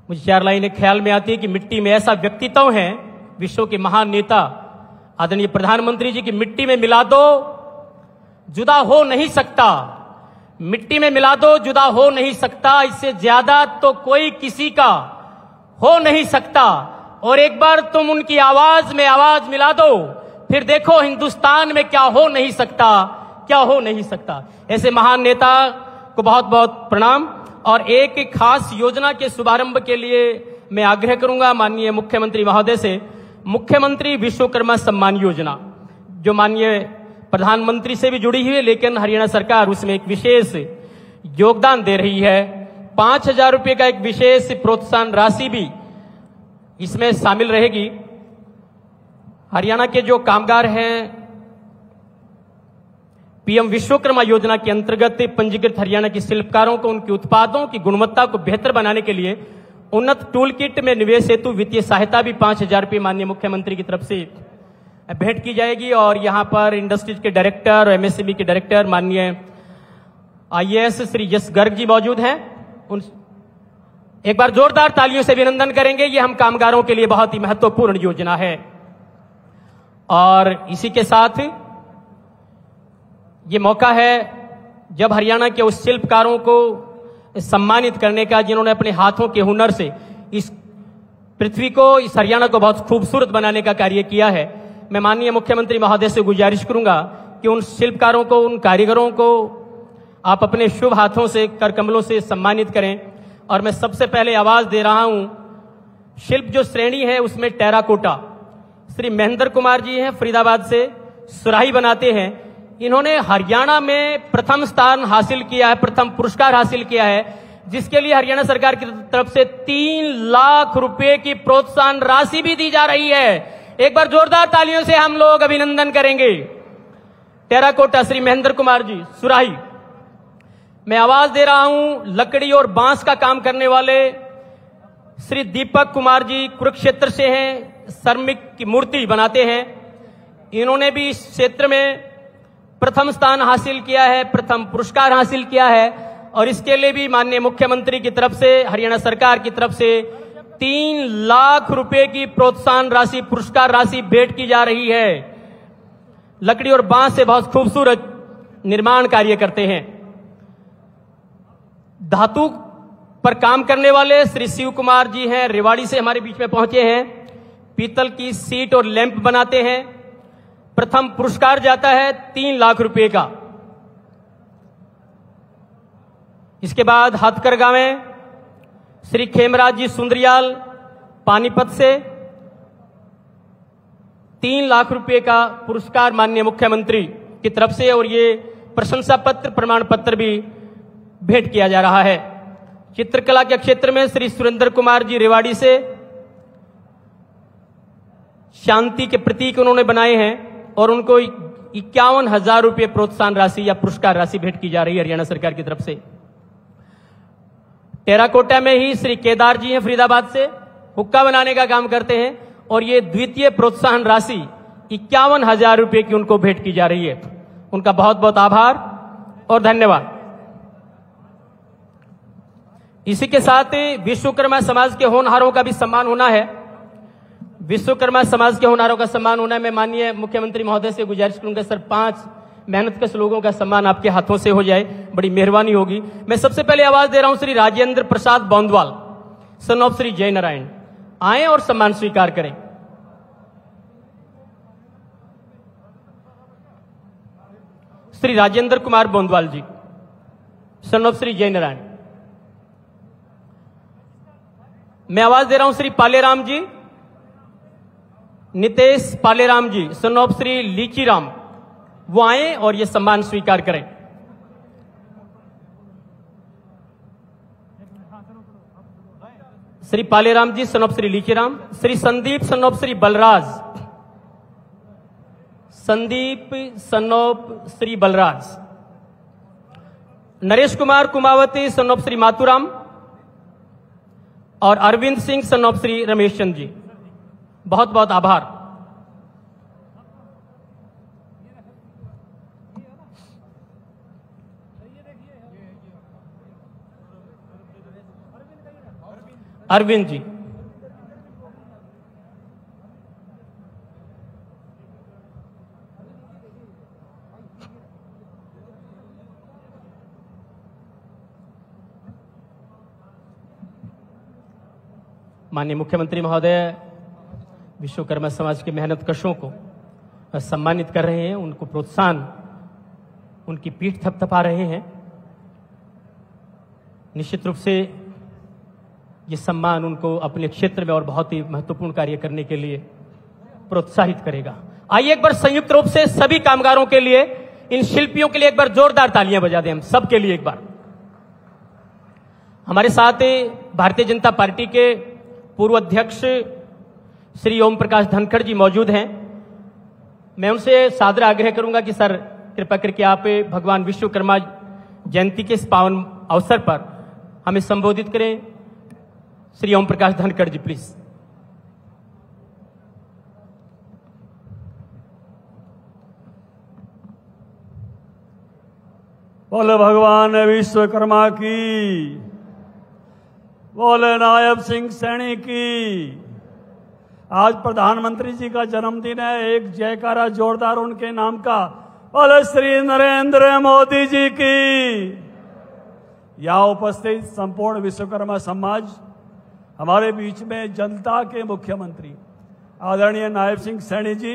मुझे 4 लाइनें ख्याल में आती है कि मिट्टी में ऐसा व्यक्तित्व है, विश्व के महान नेता आदरणीय प्रधानमंत्री जी की मिट्टी में मिला दो जुदा हो नहीं सकता। मिट्टी में मिला दो जुदा हो नहीं सकता, इससे ज्यादा तो कोई किसी का हो नहीं सकता। और एक बार तुम उनकी आवाज में आवाज मिला दो, फिर देखो हिंदुस्तान में क्या हो नहीं सकता, क्या हो नहीं सकता। ऐसे महान नेता को बहुत बहुत प्रणाम। और एक खास योजना के शुभारंभ के लिए मैं आग्रह करूंगा माननीय मुख्यमंत्री महोदय से, मुख्यमंत्री विश्वकर्मा सम्मान योजना जो माननीय प्रधानमंत्री से भी जुड़ी हुई है, लेकिन हरियाणा सरकार उसमें एक विशेष योगदान दे रही है। 5,000 रुपए का एक विशेष प्रोत्साहन राशि भी इसमें शामिल रहेगी। हरियाणा के जो कामगार हैं, पीएम विश्वकर्मा योजना के अंतर्गत पंजीकृत हरियाणा के शिल्पकारों को उनके उत्पादों की गुणवत्ता को बेहतर बनाने के लिए उन्नत टूल किट में निवेश हेतु वित्तीय सहायता भी 5,000 रुपये माननीय मुख्यमंत्री की तरफ से भेंट की जाएगी। और यहां पर इंडस्ट्रीज के डायरेक्टर और एमएसएमई के डायरेक्टर माननीय आईएएस श्री यश गर्ग जी मौजूद हैं। उन एक बार जोरदार तालियों से अभिनंदन करेंगे। ये हम कामगारों के लिए बहुत ही महत्वपूर्ण योजना है। और इसी के साथ ये मौका है जब हरियाणा के उस शिल्पकारों को सम्मानित करने का जिन्होंने अपने हाथों के हुनर से इस पृथ्वी को, इस हरियाणा को बहुत खूबसूरत बनाने का कार्य किया है। मैं माननीय मुख्यमंत्री महोदय से गुजारिश करूंगा कि उन शिल्पकारों को, उन कारीगरों को आप अपने शुभ हाथों से, कर कमलों से सम्मानित करें। और मैं सबसे पहले आवाज दे रहा हूं, शिल्प जो श्रेणी है उसमें टेराकोटा, श्री महेंद्र कुमार जी हैं फरीदाबाद से, सुराही बनाते हैं। इन्होंने हरियाणा में प्रथम स्थान हासिल किया है, प्रथम पुरस्कार हासिल किया है, जिसके लिए हरियाणा सरकार की तरफ से 3 लाख रुपए की प्रोत्साहन राशि भी दी जा रही है। एक बार जोरदार तालियों से हम लोग अभिनंदन करेंगे। टेराकोटा श्री महेंद्र कुमार जी, सुराही। मैं आवाज दे रहा हूं लकड़ी और बांस का काम करने वाले श्री दीपक कुमार जी, कुरुक्षेत्र से हैं, श्रमिक की मूर्ति बनाते हैं। इन्होंने भी इस क्षेत्र में प्रथम स्थान हासिल किया है, प्रथम पुरस्कार हासिल किया है, और इसके लिए भी माननीय मुख्यमंत्री की तरफ से, हरियाणा सरकार की तरफ से 3 लाख रुपए की प्रोत्साहन राशि, पुरस्कार राशि भेंट की जा रही है। लकड़ी और बांस से बहुत खूबसूरत निर्माण कार्य करते हैं। धातु पर काम करने वाले श्री शिव कुमार जी हैं, रेवाड़ी से हमारे बीच में पहुंचे हैं। पीतल की सीट और लैंप बनाते हैं। प्रथम पुरस्कार जाता है 3 लाख रुपए का। इसके बाद हथकरघा में श्री खेमराज जी सुंदरियाल, पानीपत से 3 लाख रुपए का पुरस्कार माननीय मुख्यमंत्री की तरफ से, और ये प्रशंसा पत्र, प्रमाण पत्र भी भेंट किया जा रहा है। चित्रकला के क्षेत्र में श्री सुरेंद्र कुमार जी रेवाड़ी से शांति के प्रतीक उन्होंने बनाए हैं, और उनको 51,000 रुपए प्रोत्साहन राशि या पुरस्कार राशि भेंट की जा रही है हरियाणा सरकार की तरफ से। टेराकोटा में ही श्री केदार जी हैं फरीदाबाद से, हुक्का बनाने का काम करते हैं, और ये द्वितीय प्रोत्साहन राशि 51,000 रुपए की उनको भेंट की जा रही है। उनका बहुत बहुत आभार और धन्यवाद। इसी के साथ विश्वकर्मा समाज के होनहारों का भी सम्मान होना है। विश्वकर्मा समाज के होनहारों का सम्मान होना है। मैं माननीय मुख्यमंत्री महोदय से गुजारिश करूंगा, सर 5 मेहनतकश लोगों का सम्मान आपके हाथों से हो जाए, बड़ी मेहरबानी होगी। मैं सबसे पहले आवाज दे रहा हूं श्री राजेंद्र प्रसाद बोंदवाल, सन ऑफ श्री जय नारायण, आए और सम्मान स्वीकार करें। Shri Rajendra Kumar Bondwal ji, son of Shri Jai Narayan. मैं आवाज दे रहा हूं श्री पालेराम जी, नितेश पालेराम जी, सन ऑफ श्री लीचीराम, वो आए और ये सम्मान स्वीकार करें। Shri Paleram ji, son of Shri Lichiram. Shri Sandeep, son of Shri Balraj, Sandeep son of Shri Balraj. Naresh Kumar कुमावती, sun of Shri Maturam, और अरविंद सिंह, सन ऑफ श्री रमेश चंद जी। बहुत बहुत आभार। अरविंद जी, माननीय मुख्यमंत्री महोदय विश्वकर्मा समाज के मेहनत कशों को सम्मानित कर रहे हैं, उनको प्रोत्साहन, उनकी पीठ थपथपा रहे हैं। निश्चित रूप से ये सम्मान उनको अपने क्षेत्र में और बहुत ही महत्वपूर्ण कार्य करने के लिए प्रोत्साहित करेगा। आइए एक बार संयुक्त रूप से सभी कामगारों के लिए, इन शिल्पियों के लिए एक बार जोरदार तालियां बजा दें हम सबके लिए एक बार। हमारे साथ भारतीय जनता पार्टी के पूर्व अध्यक्ष श्री ओम प्रकाश धनखड़ जी मौजूद हैं। मैं उनसे सादर आग्रह करूंगा कि सर कृपा करके आप भगवान विश्वकर्मा जयंती के इस पावन अवसर पर हमें संबोधित करें। श्री ओम प्रकाश धनखड़ जी प्लीज। बोले भगवान विश्वकर्मा की, बोले नायब सिंह सैनी की। आज प्रधानमंत्री जी का जन्मदिन है, एक जयकारा जोरदार उनके नाम का। बोले श्री नरेंद्र मोदी जी की। यहाँ उपस्थित संपूर्ण विश्वकर्मा समाज, हमारे बीच में जनता के मुख्यमंत्री आदरणीय नायब सिंह सैनी जी,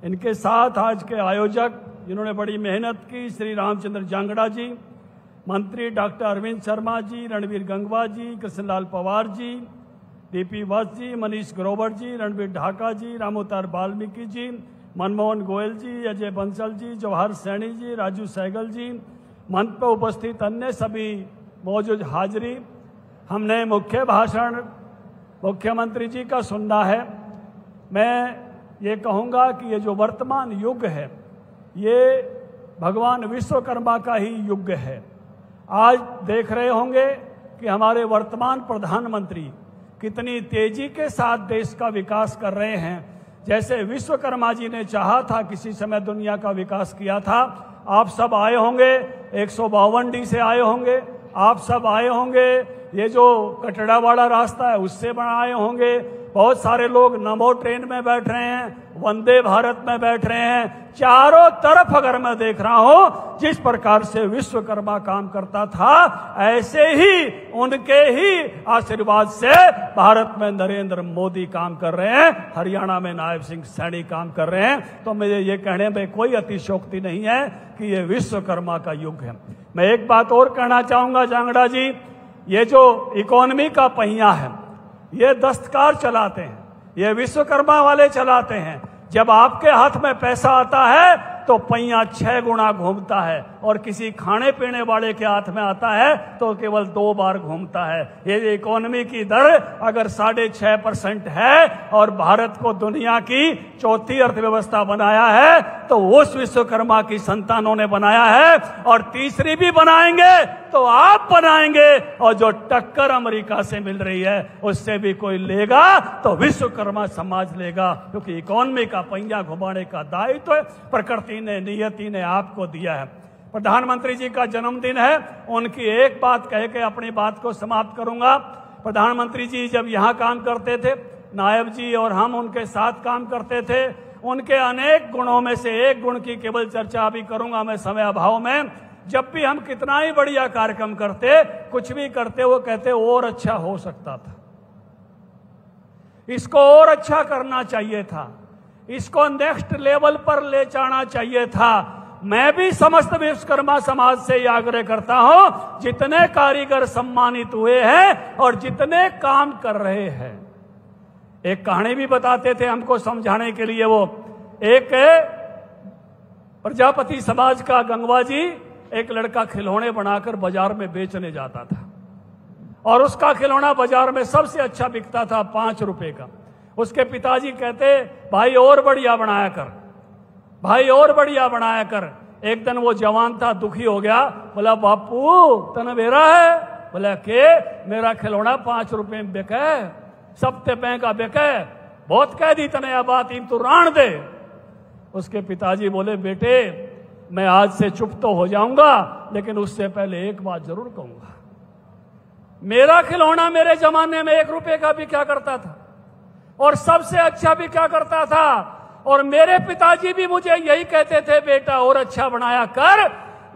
इनके साथ आज के आयोजक जिन्होंने बड़ी मेहनत की, श्री रामचंद्र जांगड़ा जी, मंत्री डॉक्टर अरविंद शर्मा जी, रणवीर गंगवा जी, कृष्णलाल पवार जी, डीपी वत्स जी, मनीष ग्रोवर जी, रणवीर ढाका जी, रामोतार वाल्मीकि जी, मनमोहन गोयल जी, अजय बंसल जी, जवाहर सैनी जी, राजू सहगल जी, मंच पर उपस्थित अन्य सभी मौजूद हाजिरी। हमने मुख्य भाषण मुख्यमंत्री जी का सुनना है। मैं ये कहूँगा कि ये जो वर्तमान युग है ये भगवान विश्वकर्मा का ही युग है। आज देख रहे होंगे कि हमारे वर्तमान प्रधानमंत्री कितनी तेजी के साथ देश का विकास कर रहे हैं। जैसे विश्वकर्मा जी ने चाहा था, किसी समय दुनिया का विकास किया था। आप सब आए होंगे, 152D से आए होंगे, आप सब आए होंगे, ये जो कटड़ा वाला रास्ता है उससे बनाए होंगे। बहुत सारे लोग नमो ट्रेन में बैठ रहे हैं, वंदे भारत में बैठ रहे हैं। चारों तरफ अगर मैं देख रहा हूं, जिस प्रकार से विश्वकर्मा काम करता था, ऐसे ही उनके ही आशीर्वाद से भारत में नरेंद्र मोदी काम कर रहे हैं, हरियाणा में नायब सिंह सैनी काम कर रहे हैं। तो मुझे ये कहने में कोई अतिशयोक्ति नहीं है कि ये विश्वकर्मा का युग है। मैं एक बात और कहना चाहूंगा जांगड़ा जी, ये जो इकोनॉमी का पहिया है ये दस्तकार चलाते हैं, ये विश्वकर्मा वाले चलाते हैं। जब आपके हाथ में पैसा आता है तो पहिया 6 गुना घूमता है, और किसी खाने पीने वाले के हाथ में आता है तो केवल 2 बार घूमता है। ये इकोनॉमी की दर अगर 6.5% है और भारत को दुनिया की चौथी अर्थव्यवस्था बनाया है तो उस विश्वकर्मा की संतानों ने बनाया है, और तीसरी भी बनाएंगे तो आप बनाएंगे। और जो टक्कर अमेरिका से मिल रही है उससे भी कोई लेगा तो विश्वकर्मा समाज लेगा, क्योंकि इकोनॉमी का पहिया घुमाने का दायित्व प्रकृति ने, नियति ने आपको दिया है। प्रधानमंत्री जी का जन्मदिन है, उनकी एक बात कह के अपनी बात को समाप्त करूंगा। प्रधानमंत्री जी जब यहाँ काम करते थे, नायब जी और हम उनके साथ काम करते थे। उनके अनेक गुणों में से एक गुण की केवल चर्चा अभी करूंगा मैं समय अभाव में। जब भी हम कितना ही बढ़िया कार्यक्रम करते, कुछ भी करते, वो कहते और अच्छा हो सकता था, इसको और अच्छा करना चाहिए था, इसको नेक्स्ट लेवल पर ले जाना चाहिए था। मैं भी समस्त विश्वकर्मा समाज से यह आग्रह करता हूं, जितने कारीगर सम्मानित हुए हैं और जितने काम कर रहे हैं, एक कहानी भी बताते थे हमको समझाने के लिए। वो एक प्रजापति समाज का गंगवा जी एक लड़का खिलौने बनाकर बाजार में बेचने जाता था, और उसका खिलौना बाजार में सबसे अच्छा बिकता था 5 रुपए का। उसके पिताजी कहते, भाई और बढ़िया बनाया कर, भाई और बढ़िया बनाया कर। एक दिन वो जवान था, दुखी हो गया, बोला बापू तने मेरा है? बोला के मेरा खिलौना 5 रुपए में बिका है, सबते महंगा बिका है, बहुत कह दी तने यह बात, इन तू राण दे। उसके पिताजी बोले, बेटे मैं आज से चुप तो हो जाऊंगा, लेकिन उससे पहले एक बात जरूर कहूंगा। मेरा खिलौना मेरे जमाने में 1 रुपए का भी क्या करता था, और सबसे अच्छा भी क्या करता था। और मेरे पिताजी भी मुझे यही कहते थे, बेटा और अच्छा बनाया कर।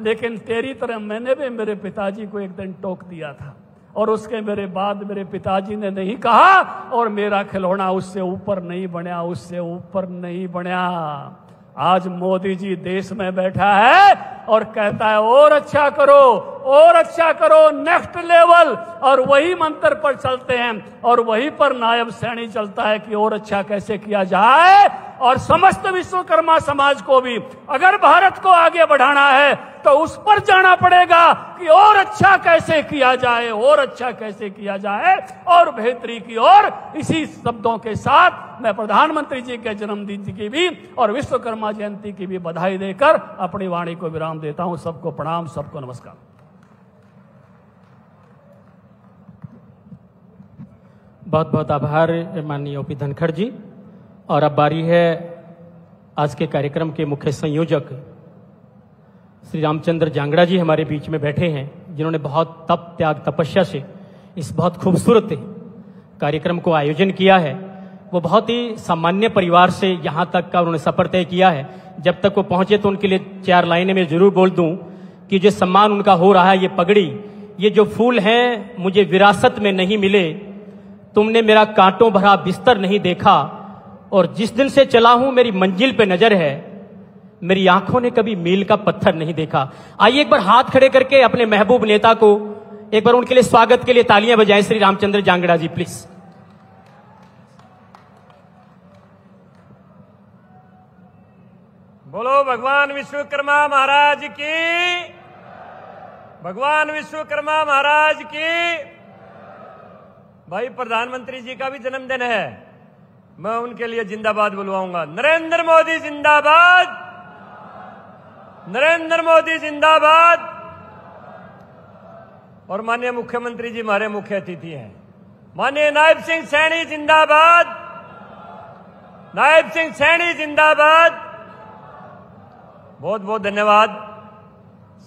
लेकिन तेरी तरह मैंने भी मेरे पिताजी को एक दिन टोक दिया था, और उसके मेरे बाद मेरे पिताजी ने नहीं कहा, और मेरा खिलौना उससे ऊपर नहीं बना, उससे ऊपर नहीं बना। आज मोदी जी देश में बैठा है और कहता है और अच्छा करो, और अच्छा करो, नेक्स्ट लेवल, और वही मंत्र पर चलते हैं, और वही पर नायब सैनी चलता है कि और अच्छा कैसे किया जाए। और समस्त विश्वकर्मा समाज को भी अगर भारत को आगे बढ़ाना है तो उस पर जाना पड़ेगा कि और अच्छा कैसे किया जाए, और अच्छा कैसे किया जाए, और बेहतरी की ओर। इसी शब्दों के साथ मैं प्रधानमंत्री जी के जन्मदिन की भी और विश्वकर्मा जयंती की भी बधाई देकर अपनी वाणी को विराम देता हूं। सबको प्रणाम, सबको नमस्कार। बहुत बहुत आभार माननीय ओपी धनखड़ जी। और अब बारी है आज के कार्यक्रम के मुख्य संयोजक श्री रामचंद्र जांगड़ा जी हमारे बीच में बैठे हैं, जिन्होंने बहुत तप त्याग तपस्या से इस बहुत खूबसूरत कार्यक्रम को आयोजन किया है। वो बहुत ही सामान्य परिवार से यहाँ तक का उन्होंने सफर तय किया है। जब तक वो पहुंचे तो उनके लिए 4 लाइनें में जरूर बोल दूं कि जो सम्मान उनका हो रहा है, ये पगड़ी, ये जो फूल हैं मुझे विरासत में नहीं मिले, तुमने मेरा कांटों भरा बिस्तर नहीं देखा, और जिस दिन से चला हूं मेरी मंजिल पे नजर है, मेरी आंखों ने कभी मील का पत्थर नहीं देखा। आइए एक बार हाथ खड़े करके अपने महबूब नेता को एक बार उनके लिए स्वागत के लिए तालियां बजाएं। श्री रामचंद्र जांगड़ा जी प्लीज। बोलो भगवान विश्वकर्मा महाराज की, भगवान विश्वकर्मा महाराज की। भाई प्रधानमंत्री जी का भी जन्मदिन है, मैं उनके लिए जिंदाबाद बुलवाऊंगा। नरेंद्र मोदी जिंदाबाद, नरेंद्र मोदी जिंदाबाद। और माननीय मुख्यमंत्री जी हमारे मुख्य अतिथि हैं, माननीय नायब सिंह सैनी जिंदाबाद, नायब सिंह सैनी जिंदाबाद। बहुत बहुत धन्यवाद।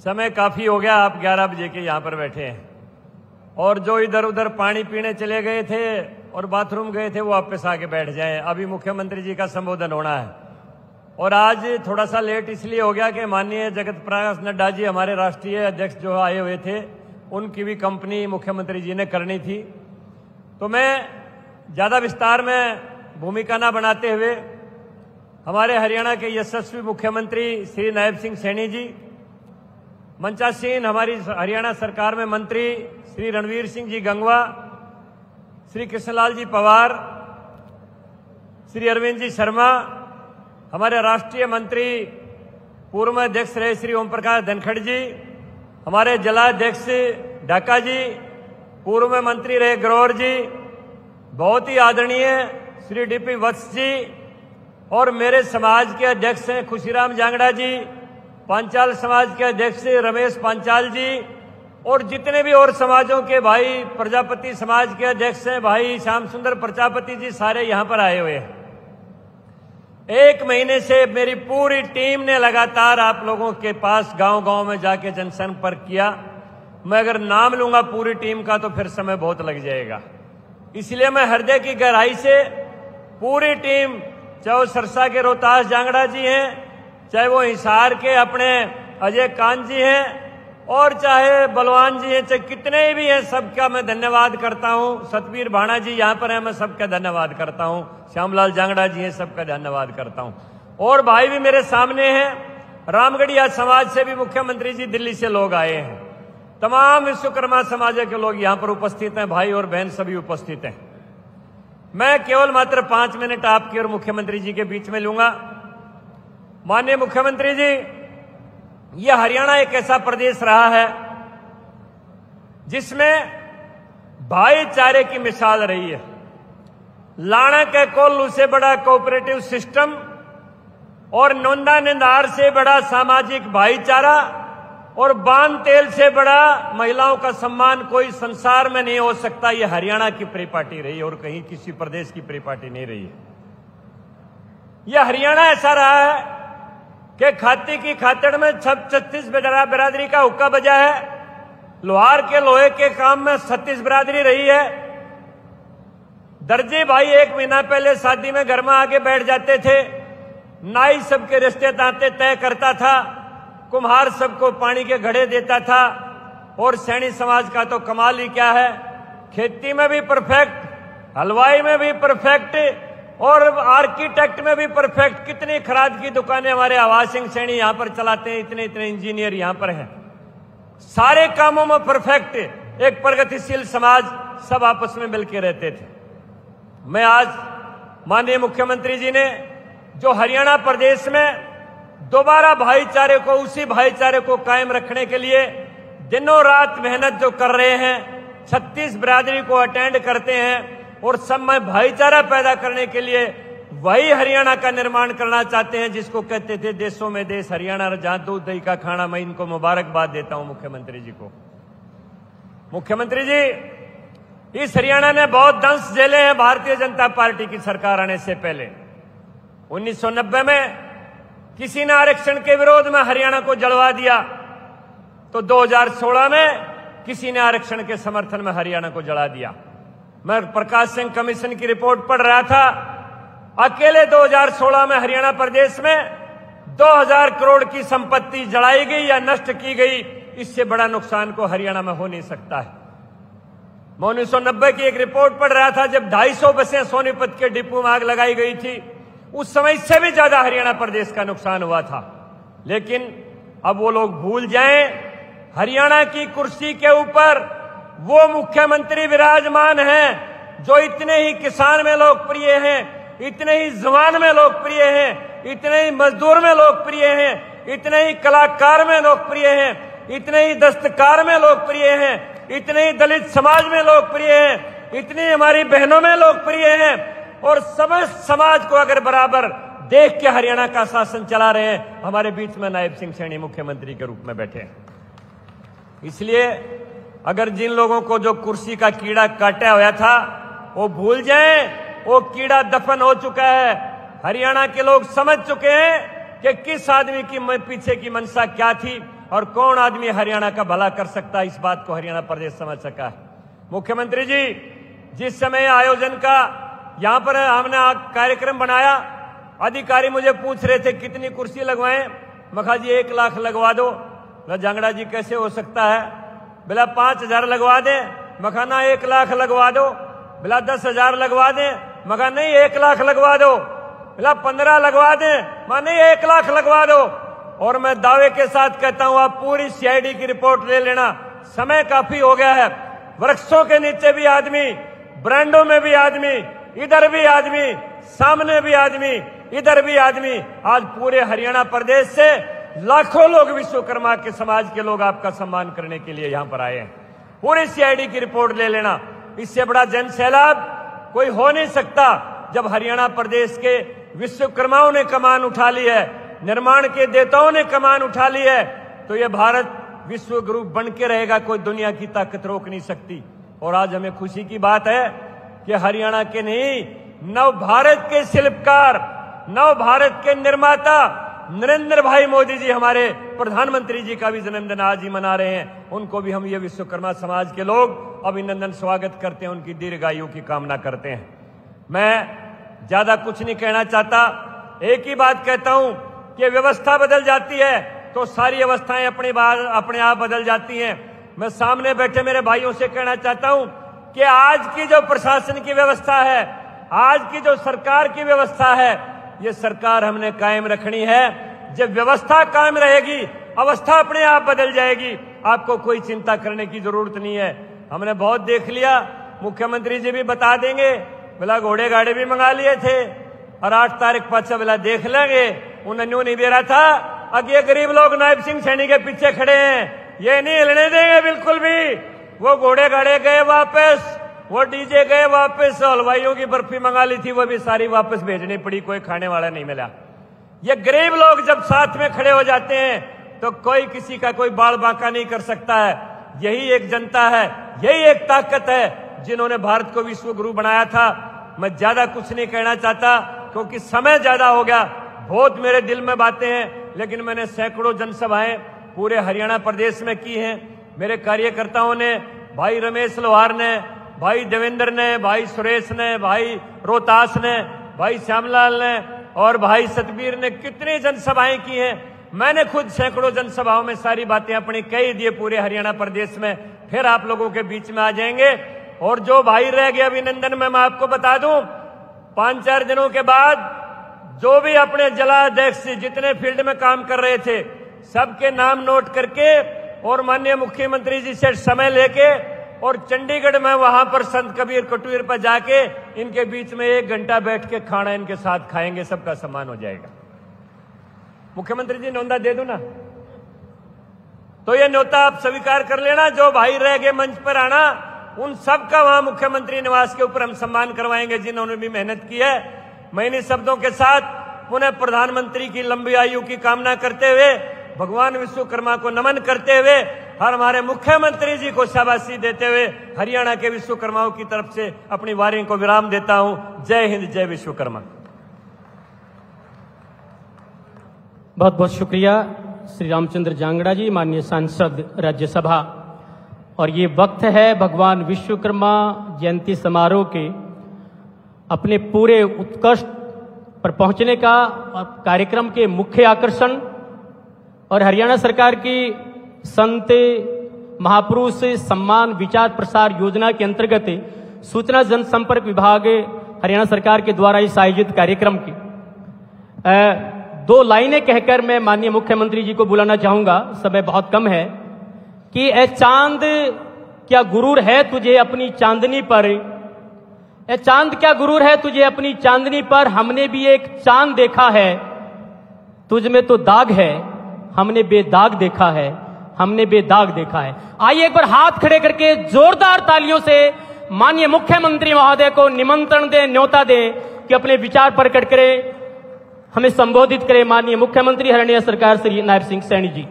समय काफी हो गया, आप 11 बजे के यहां पर बैठे हैं, और जो इधर उधर पानी पीने चले गए थे और बाथरूम गए थे वो वापस आके बैठ जाएं। अभी मुख्यमंत्री जी का संबोधन होना है। और आज थोड़ा सा लेट इसलिए हो गया कि माननीय जगत प्रकाश नड्डा जी हमारे राष्ट्रीय अध्यक्ष जो आए हुए थे, उनकी भी कंपनी मुख्यमंत्री जी ने करनी थी। तो मैं ज्यादा विस्तार में भूमिका न बनाते हुए हमारे हरियाणा के यशस्वी मुख्यमंत्री श्री नायब सिंह सैनी जी, मंचासीन हमारी हरियाणा सरकार में मंत्री श्री रणवीर सिंह जी गंगवा, श्री कृष्णलाल जी पवार, श्री अरविंद जी शर्मा, हमारे राष्ट्रीय मंत्री पूर्व अध्यक्ष रहे श्री ओम प्रकाश धनखड़ जी, हमारे जिलाध्यक्ष ढाका जी, पूर्व में मंत्री रहे ग्रोवर जी, बहुत ही आदरणीय श्री डीपी वत्स जी, और मेरे समाज के अध्यक्ष हैं खुशीराम जांगड़ा जी, पांचाल समाज के अध्यक्ष रमेश पांचाल जी, और जितने भी और समाजों के भाई, प्रजापति समाज के अध्यक्ष हैं भाई श्याम सुंदर प्रजापति जी, सारे यहां पर आए हुए हैं। 1 महीने से मेरी पूरी टीम ने लगातार आप लोगों के पास गांव-गांव में जाके जनसंपर्क किया। मैं अगर नाम लूंगा पूरी टीम का तो फिर समय बहुत लग जाएगा, इसलिए मैं हृदय की गहराई से पूरी टीम, चाहे वो सरसा के रोहतास जांगड़ा जी हैं, चाहे वो हिसार के अपने अजय कांत जी हैं, और चाहे बलवान जी हैं, चाहे कितने भी हैं, सबका मैं धन्यवाद करता हूं। सतवीर भाणा जी यहां पर हैं, मैं सबका धन्यवाद करता हूं। श्यामलाल जांगड़ा जी हैं, सबका धन्यवाद करता हूं। और भाई भी मेरे सामने हैं, रामगढ़िया समाज से भी मुख्यमंत्री जी दिल्ली से लोग आए हैं, तमाम विश्वकर्मा समाज के लोग यहां पर उपस्थित हैं, भाई और बहन सभी उपस्थित हैं। मैं केवल मात्र 5 मिनट आपके और मुख्यमंत्री जी के बीच में लूंगा। माननीय मुख्यमंत्री जी, यह हरियाणा एक ऐसा प्रदेश रहा है जिसमें भाईचारे की मिसाल रही है। लाना के कोल्लू से बड़ा कोऑपरेटिव सिस्टम और नोंदा निंदार से बड़ा सामाजिक भाईचारा और बान तेल से बड़ा महिलाओं का सम्मान कोई संसार में नहीं हो सकता। यह हरियाणा की परिपाटी रही और कहीं किसी प्रदेश की परिपाटी नहीं रही है। यह हरियाणा ऐसा रहा है कि खाती की खातड़ में 36 बिरादरी का हुक्का बजा है, लोहार के लोहे के काम में 36 बिरादरी रही है। दर्जी भाई 1 महीना पहले शादी में घर में आके बैठ जाते थे, नाई सबके रिश्ते नाते तय करता था, कुम्हार सबको पानी के घड़े देता था, और सैनी समाज का तो कमाल ही क्या है, खेती में भी परफेक्ट, हलवाई में भी परफेक्ट और आर्किटेक्ट में भी परफेक्ट। कितनी खराद की दुकानें हमारे आवास सिंह सैनी यहां पर चलाते हैं, इतने इतने इंजीनियर यहां पर हैं, सारे कामों में परफेक्ट, एक प्रगतिशील समाज, सब आपस में मिलकर रहते थे। मैं आज माननीय मुख्यमंत्री जी ने जो हरियाणा प्रदेश में दोबारा भाईचारे को, उसी भाईचारे को कायम रखने के लिए दिनों रात मेहनत जो कर रहे हैं, 36 बिरादरी को अटेंड करते हैं और सब में भाईचारा पैदा करने के लिए वही हरियाणा का निर्माण करना चाहते हैं जिसको कहते थे देशों में देश हरियाणा, जहां दूध दही का खाना। मैं इनको मुबारकबाद देता हूं मुख्यमंत्री जी को। मुख्यमंत्री जी, इस हरियाणा ने बहुत दंश झेले हैं भारतीय जनता पार्टी की सरकार आने से पहले। 1990 में किसी ने आरक्षण के विरोध में हरियाणा को जलवा दिया, तो 2016 में किसी ने आरक्षण के समर्थन में हरियाणा को जला दिया। मैं प्रकाश सिंह कमीशन की रिपोर्ट पढ़ रहा था, अकेले 2016 में हरियाणा प्रदेश में 2000 करोड़ की संपत्ति जलाई गई या नष्ट की गई। इससे बड़ा नुकसान को हरियाणा में हो नहीं सकता है। मैं 1990 की एक रिपोर्ट पढ़ रहा था, जब 250 बसें सोनीपत के डिपो में आग लगाई गई थी, उस समय इससे भी ज्यादा हरियाणा प्रदेश का नुकसान हुआ था। लेकिन अब वो लोग भूल जाएं, हरियाणा की कुर्सी के ऊपर वो मुख्यमंत्री विराजमान हैं जो इतने ही किसान में लोकप्रिय हैं, इतने ही जवान में लोकप्रिय हैं, इतने ही मजदूर में लोकप्रिय हैं, इतने ही कलाकार में लोकप्रिय हैं, इतने ही दस्तकार में लोकप्रिय हैं, इतने ही दलित समाज में लोकप्रिय हैं, इतनी हमारी बहनों में लोकप्रिय हैं, और समस्त समाज को अगर बराबर देख के हरियाणा का शासन चला रहे हैं। हमारे बीच में नायब सिंह सैनी मुख्यमंत्री के रूप में बैठे हैं। इसलिए अगर जिन लोगों को जो कुर्सी का कीड़ा काटा हुआ था वो भूल जाएं, वो कीड़ा दफन हो चुका है। हरियाणा के लोग समझ चुके हैं कि किस आदमी की पीछे की मंशा क्या थी और कौन आदमी हरियाणा का भला कर सकता है। इस बात को हरियाणा प्रदेश समझ सका है। मुख्यमंत्री जी, जिस समय आयोजन का यहां पर हमने कार्यक्रम बनाया, अधिकारी मुझे पूछ रहे थे कितनी कुर्सी लगवाएं। मैं कहा जी 1 लाख लगवा दो। बोला जांगड़ा जी कैसे हो सकता है? बोला 5000 लगवा दें। मैं कहा ना 1 लाख लगवा दो। बोला 10,000 लगवा दें। मैं कहा नहीं 1 लाख लगवा दो। बोला 15 लगवा दें। मैं नहीं 1 लाख लगवा दो। और मैं दावे के साथ कहता हूं, आप पूरी सीआईडी की रिपोर्ट ले लेना, समय काफी हो गया है। वृक्षों के नीचे भी आदमी, ब्रांडों में भी आदमी, इधर भी आदमी, सामने भी आदमी, इधर भी आदमी। आज पूरे हरियाणा प्रदेश से लाखों लोग विश्वकर्मा के समाज के लोग आपका सम्मान करने के लिए यहां पर आए हैं। पूरी सीआईडी की रिपोर्ट ले लेना। इससे बड़ा जन सैलाब कोई हो नहीं सकता। जब हरियाणा प्रदेश के विश्वकर्माओं ने कमान उठा ली है, निर्माण के देवताओं ने कमान उठा ली है, तो यह भारत विश्व गुरु बन के रहेगा। कोई दुनिया की ताकत रोक नहीं सकती। और आज हमें खुशी की बात है कि हरियाणा के नहीं, नव भारत के शिल्पकार, नव भारत के निर्माता नरेंद्र भाई मोदी जी, हमारे प्रधानमंत्री जी का भी जन्मदिन आज ही मना रहे हैं। उनको भी हम ये विश्वकर्मा समाज के लोग अभिनंदन स्वागत करते हैं, उनकी दीर्घायु की कामना करते हैं। मैं ज्यादा कुछ नहीं कहना चाहता, एक ही बात कहता हूं कि व्यवस्था बदल जाती है तो सारी अवस्थाएं अपने आप बदल जाती हैं। मैं सामने बैठे मेरे भाइयों से कहना चाहता हूं कि आज की जो प्रशासन की व्यवस्था है, आज की जो सरकार की व्यवस्था है, ये सरकार हमने कायम रखनी है। जब व्यवस्था कायम रहेगी, अवस्था अपने आप बदल जाएगी। आपको कोई चिंता करने की जरूरत नहीं है। हमने बहुत देख लिया, मुख्यमंत्री जी भी बता देंगे। बोला घोड़े गाड़े भी मंगा लिए थे और 8 तारीख पाछा बोला देख लेंगे। उन्हें न्यू नहीं दे रहा था। अब ये गरीब लोग नायब सिंह सैनी के पीछे खड़े हैं, ये नहीं हिलने देंगे बिल्कुल भी। वो घोड़े गाड़े गए वापस, वो डीजे गए वापस, हलवाइयों की बर्फी मंगा ली थी वो भी सारी वापस भेजनी पड़ी, कोई खाने वाला नहीं मिला। ये गरीब लोग जब साथ में खड़े हो जाते हैं तो कोई किसी का कोई बाल बांका नहीं कर सकता है। यही एक जनता है, यही एक ताकत है जिन्होंने भारत को विश्व गुरु बनाया था। मैं ज्यादा कुछ नहीं कहना चाहता क्योंकि समय ज्यादा हो गया। बहुत मेरे दिल में बातें हैं, लेकिन मैंने सैकड़ों जनसभाएं पूरे हरियाणा प्रदेश में की हैं। मेरे कार्यकर्ताओं ने, भाई रमेश लोहार ने, भाई देवेंद्र ने, भाई सुरेश ने, भाई रोहतास ने, भाई श्यामलाल ने और भाई सतबीर ने कितनी जनसभाएं की हैं। मैंने खुद सैकड़ों जनसभाओं में सारी बातें अपनी कही दी पूरे हरियाणा प्रदेश में। फिर आप लोगों के बीच में आ जाएंगे। और जो भाई रह गए अभिनंदन में, मैं आपको बता दूं, 5-4 दिनों के बाद जो भी अपने जिला अध्यक्ष जितने फील्ड में काम कर रहे थे, सबके नाम नोट करके और माननीय मुख्यमंत्री जी से समय लेके और चंडीगढ़ में वहां पर संत कबीर कुटीर पर जाके इनके बीच में 1 घंटा बैठ के खाना इनके साथ खाएंगे, सबका सम्मान हो जाएगा। मुख्यमंत्री जी न्योता दे दूं ना, तो ये न्योता आप स्वीकार कर लेना। जो भाई रह गए मंच पर आना, उन सबका वहां मुख्यमंत्री निवास के ऊपर हम सम्मान करवाएंगे जिन्होंने भी मेहनत की है। मैं इन शब्दों के साथ पुनः प्रधानमंत्री की लंबी आयु की कामना करते हुए, भगवान विश्वकर्मा को नमन करते हुए, हर हमारे मुख्यमंत्री जी को शाबाशी देते हुए हरियाणा के विश्वकर्माओं की तरफ से अपनी वाणी को विराम देता हूं। जय हिंद, जय विश्वकर्मा। बहुत बहुत शुक्रिया श्री रामचंद्र जांगड़ा जी, माननीय सांसद राज्यसभा। और ये वक्त है भगवान विश्वकर्मा जयंती समारोह के अपने पूरे उत्कर्ष पर पहुंचने का और कार्यक्रम के मुख्य आकर्षण और हरियाणा सरकार की संत महापुरुष सम्मान विचार प्रसार योजना के अंतर्गत सूचना जनसंपर्क विभाग हरियाणा सरकार के द्वारा इस आयोजित कार्यक्रम की 2 लाइनें कहकर मैं माननीय मुख्यमंत्री जी को बुलाना चाहूंगा, समय बहुत कम है, कि ए चांद क्या गुरूर है तुझे अपनी चांदनी पर, ए चांद क्या गुरूर है तुझे अपनी चांदनी पर, हमने भी एक चांद देखा है, तुझ में तो दाग है, हमने बेदाग देखा है, हमने बेदाग देखा है। आइए एक बार हाथ खड़े करके जोरदार तालियों से माननीय मुख्यमंत्री महोदय को निमंत्रण दें, न्योता दें कि अपने विचार प्रकट करें, हमें संबोधित करें। माननीय मुख्यमंत्री हरियाणा सरकार श्री नायब सिंह सैनी जी।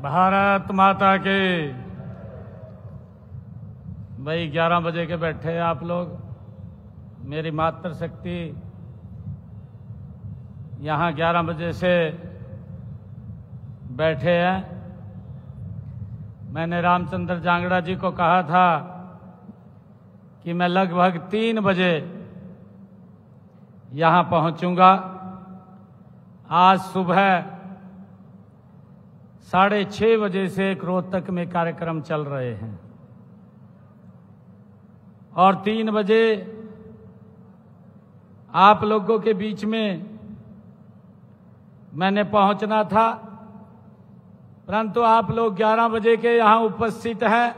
भारत माता के। भाई 11 बजे के बैठे हैं आप लोग, मेरी मातृशक्ति यहाँ 11 बजे से बैठे हैं। मैंने रामचंद्र जांगड़ा जी को कहा था कि मैं लगभग 3 बजे यहाँ पहुँचूंगा। आज सुबह 6:30 बजे से एक रोहतक में कार्यक्रम चल रहे हैं और 3 बजे आप लोगों के बीच में मैंने पहुंचना था, परंतु आप लोग 11 बजे के यहाँ उपस्थित हैं।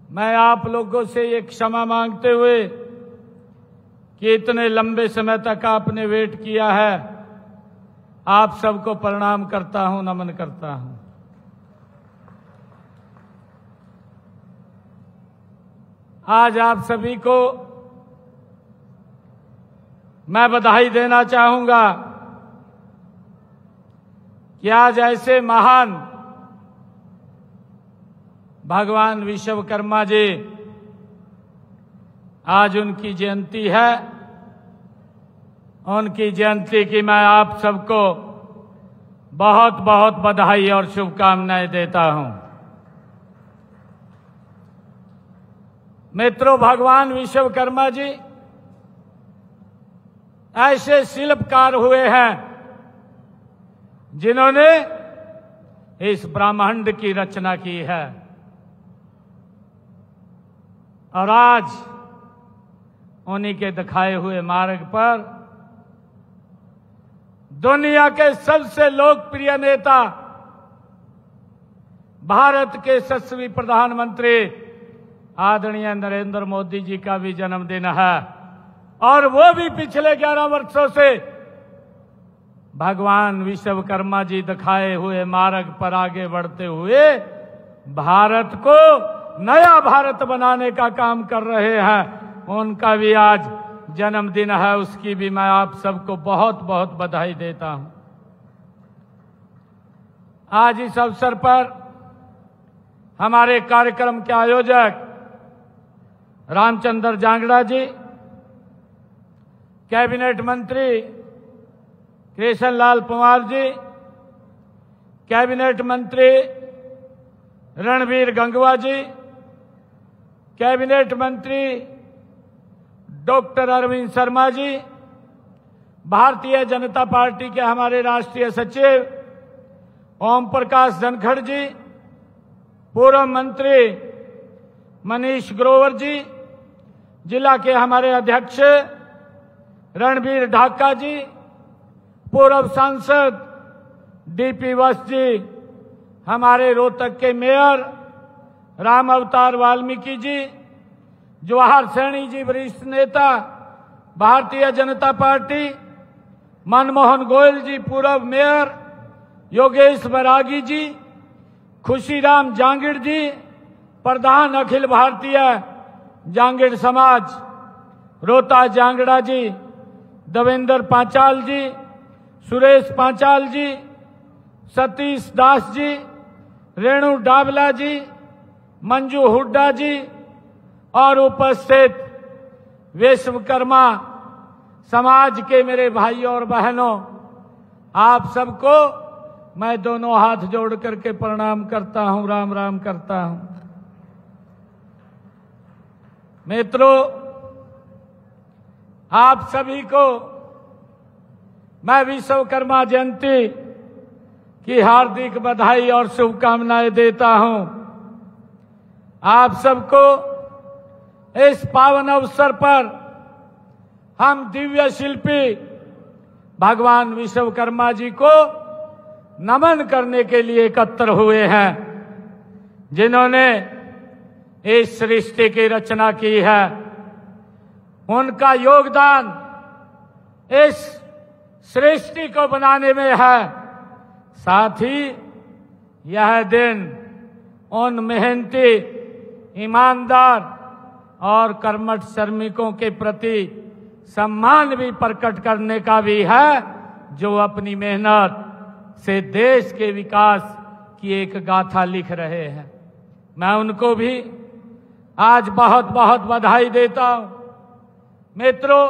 मैं आप लोगों से ये क्षमा मांगते हुए कि इतने लंबे समय तक आपने वेट किया है, आप सबको प्रणाम करता हूं, नमन करता हूं। आज आप सभी को मैं बधाई देना चाहूंगा कि आज ऐसे महान भगवान विश्वकर्मा जी, आज उनकी जयंती है। उनकी जयंती की मैं आप सबको बहुत बहुत बधाई और शुभकामनाएं देता हूं। मित्रों, भगवान विश्वकर्मा जी ऐसे शिल्पकार हुए हैं जिन्होंने इस ब्रह्मांड की रचना की है और आज उन्हीं के दिखाए हुए मार्ग पर दुनिया के सबसे लोकप्रिय नेता, भारत के यशस्वी प्रधानमंत्री आदरणीय नरेंद्र मोदी जी का भी जन्मदिन है और वो भी पिछले 11 वर्षों से भगवान विश्वकर्मा जी दिखाए हुए मार्ग पर आगे बढ़ते हुए भारत को नया भारत बनाने का काम कर रहे हैं। उनका भी आज जन्मदिन है, उसकी भी मैं आप सबको बहुत बहुत बधाई देता हूं। आज इस अवसर पर हमारे कार्यक्रम के आयोजक रामचंद्र जांगड़ा जी, कैबिनेट मंत्री कृष्ण लाल पंवार जी, कैबिनेट मंत्री रणबीर गंगवा जी, कैबिनेट मंत्री डॉक्टर अरविंद शर्मा जी, भारतीय जनता पार्टी के हमारे राष्ट्रीय सचिव ओम प्रकाश धनखड़ जी, पूर्व मंत्री मनीष ग्रोवर जी, जिला के हमारे अध्यक्ष रणबीर ढाका जी, पूर्व सांसद डीपी वत्स जी, हमारे रोहतक के मेयर राम अवतार वाल्मीकि जी, जवाहर सैनी जी वरिष्ठ नेता भारतीय जनता पार्टी, मनमोहन गोयल जी पूर्व मेयर, योगेश बैरागी जी, खुशीराम जांगिड़ जी प्रधान अखिल भारतीय जांगिड़ समाज, रोहतास जांगड़ा जी, देवेंद्र पांचाल जी, सुरेश पांचाल जी, सतीश दास जी, रेणु डाबला जी, मंजू हुड्डा जी और उपस्थित विश्वकर्मा समाज के मेरे भाइयों और बहनों, आप सबको मैं दोनों हाथ जोड़ करके प्रणाम करता हूं, राम राम करता हूं। मित्रों, आप सभी को मैं विश्वकर्मा जयंती की हार्दिक बधाई और शुभकामनाएं देता हूं। आप सबको इस पावन अवसर पर हम दिव्य शिल्पी भगवान विश्वकर्मा जी को नमन करने के लिए एकत्र हुए हैं, जिन्होंने इस सृष्टि की रचना की है। उनका योगदान इस सृष्टि को बनाने में है। साथ ही यह दिन उन मेहनती, ईमानदार और कर्मठ श्रमिकों के प्रति सम्मान भी प्रकट करने का भी है, जो अपनी मेहनत से देश के विकास की एक गाथा लिख रहे हैं। मैं उनको भी आज बहुत बहुत बधाई देता हूं। मित्रों,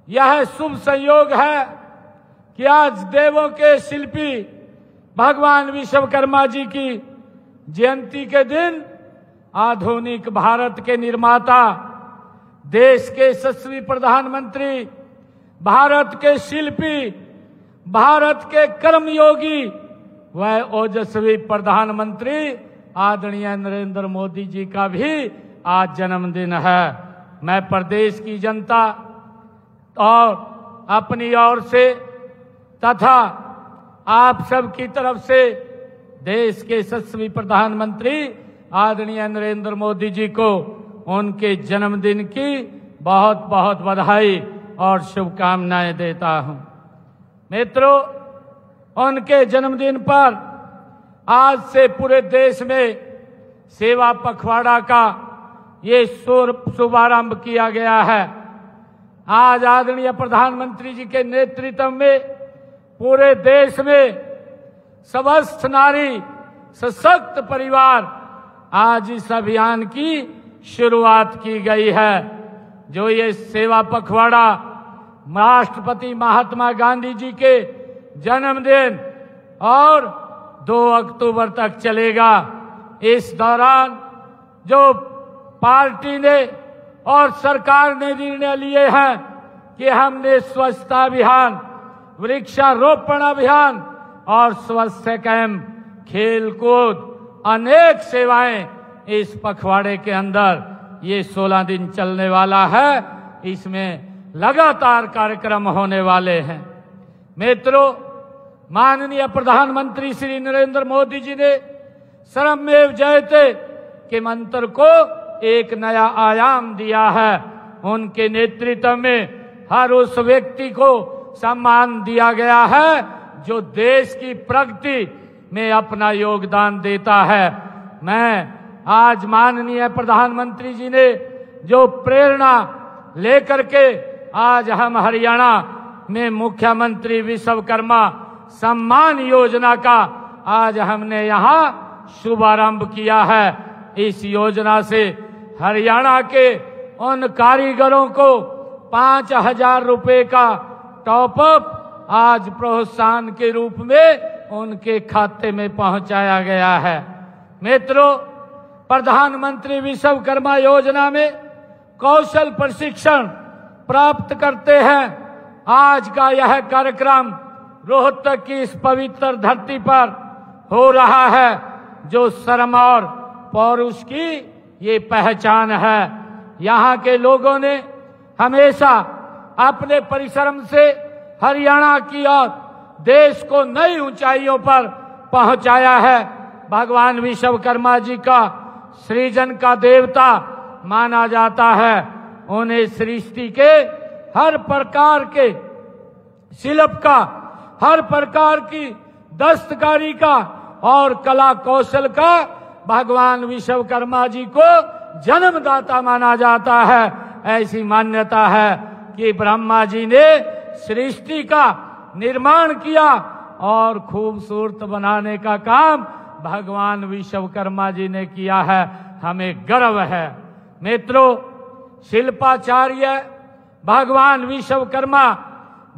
यह शुभ संयोग है कि आज देवों के शिल्पी भगवान विश्वकर्मा जी की जयंती के दिन आधुनिक भारत के निर्माता, देश के यशस्वी प्रधानमंत्री, भारत के शिल्पी, भारत के कर्मयोगी व ओजस्वी प्रधानमंत्री आदरणीय नरेंद्र मोदी जी का भी आज जन्मदिन है। मैं प्रदेश की जनता और अपनी ओर से तथा आप सब की तरफ से देश के यशस्वी प्रधानमंत्री आदरणीय नरेंद्र मोदी जी को उनके जन्मदिन की बहुत बहुत बधाई और शुभकामनाएं देता हूं। मित्रों, उनके जन्मदिन पर आज से पूरे देश में सेवा पखवाड़ा का ये शुभारंभ किया गया है। आज आदरणीय प्रधानमंत्री जी के नेतृत्व में पूरे देश में समस्त नारी सशक्त परिवार आज इस अभियान की शुरुआत की गई है। जो ये सेवा पखवाड़ा राष्ट्रपति महात्मा गांधी जी के जन्मदिन और 2 अक्टूबर तक चलेगा। इस दौरान जो पार्टी ने और सरकार ने निर्णय लिए हैं कि हमने स्वच्छता अभियान, वृक्षारोपण अभियान और स्वास्थ्य कैंप, खेलकूद, अनेक सेवाएं इस पखवाड़े के अंदर ये 16 दिन चलने वाला है। इसमें लगातार कार्यक्रम होने वाले हैं। मित्रों, माननीय प्रधानमंत्री श्री नरेंद्र मोदी जी ने श्रममेव जयते के मंत्र को एक नया आयाम दिया है। उनके नेतृत्व में हर उस व्यक्ति को सम्मान दिया गया है जो देश की प्रगति में अपना योगदान देता है। मैं आज माननीय प्रधानमंत्री जी ने जो प्रेरणा लेकर के आज हम हरियाणा में मुख्यमंत्री विश्वकर्मा सम्मान योजना का आज हमने यहाँ शुभारंभ किया है। इस योजना से हरियाणा के उन कारीगरों को 5,000 रुपए का टॉपअप आज प्रोत्साहन के रूप में उनके खाते में पहुंचाया गया है। मित्रों, प्रधानमंत्री विश्वकर्मा योजना में कौशल प्रशिक्षण प्राप्त करते हैं। आज का यह कार्यक्रम रोहतक की इस पवित्र धरती पर हो रहा है, जो श्रम और पौरुष की ये पहचान है। यहाँ के लोगों ने हमेशा अपने परिश्रम से हरियाणा की और देश को नई ऊंचाइयों पर पहुंचाया है। भगवान विश्वकर्मा जी का सृजन का देवता माना जाता है। उन्हें सृष्टि के हर प्रकार के शिल्प का, हर प्रकार की दस्तकारी का और कला कौशल का भगवान विश्वकर्मा जी को जन्मदाता माना जाता है। ऐसी मान्यता है कि ब्रह्मा जी ने सृष्टि का निर्माण किया और खूबसूरत बनाने का काम भगवान विश्वकर्मा जी ने किया है। हमें गर्व है। मित्रों, शिल्पाचार्य भगवान विश्वकर्मा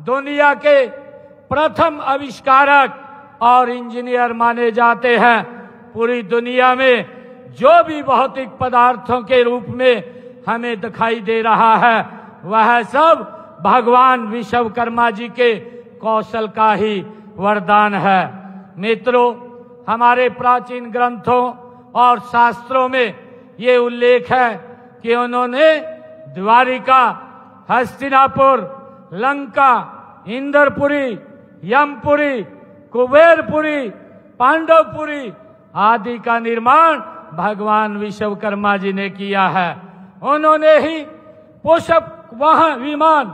दुनिया के प्रथम आविष्कारक और इंजीनियर माने जाते हैं। पूरी दुनिया में जो भी भौतिक पदार्थों के रूप में हमें दिखाई दे रहा है, वह सब भगवान विश्वकर्मा जी के कौशल का ही वरदान है। मित्रों, हमारे प्राचीन ग्रंथों और शास्त्रों में ये उल्लेख है कि उन्होंने द्वारिका, हस्तिनापुर, लंका, इंद्रपुरी, यमपुरी, कुबेरपुरी, पांडवपुरी आदि का निर्माण भगवान विश्वकर्मा जी ने किया है। उन्होंने ही पुष्प विमान,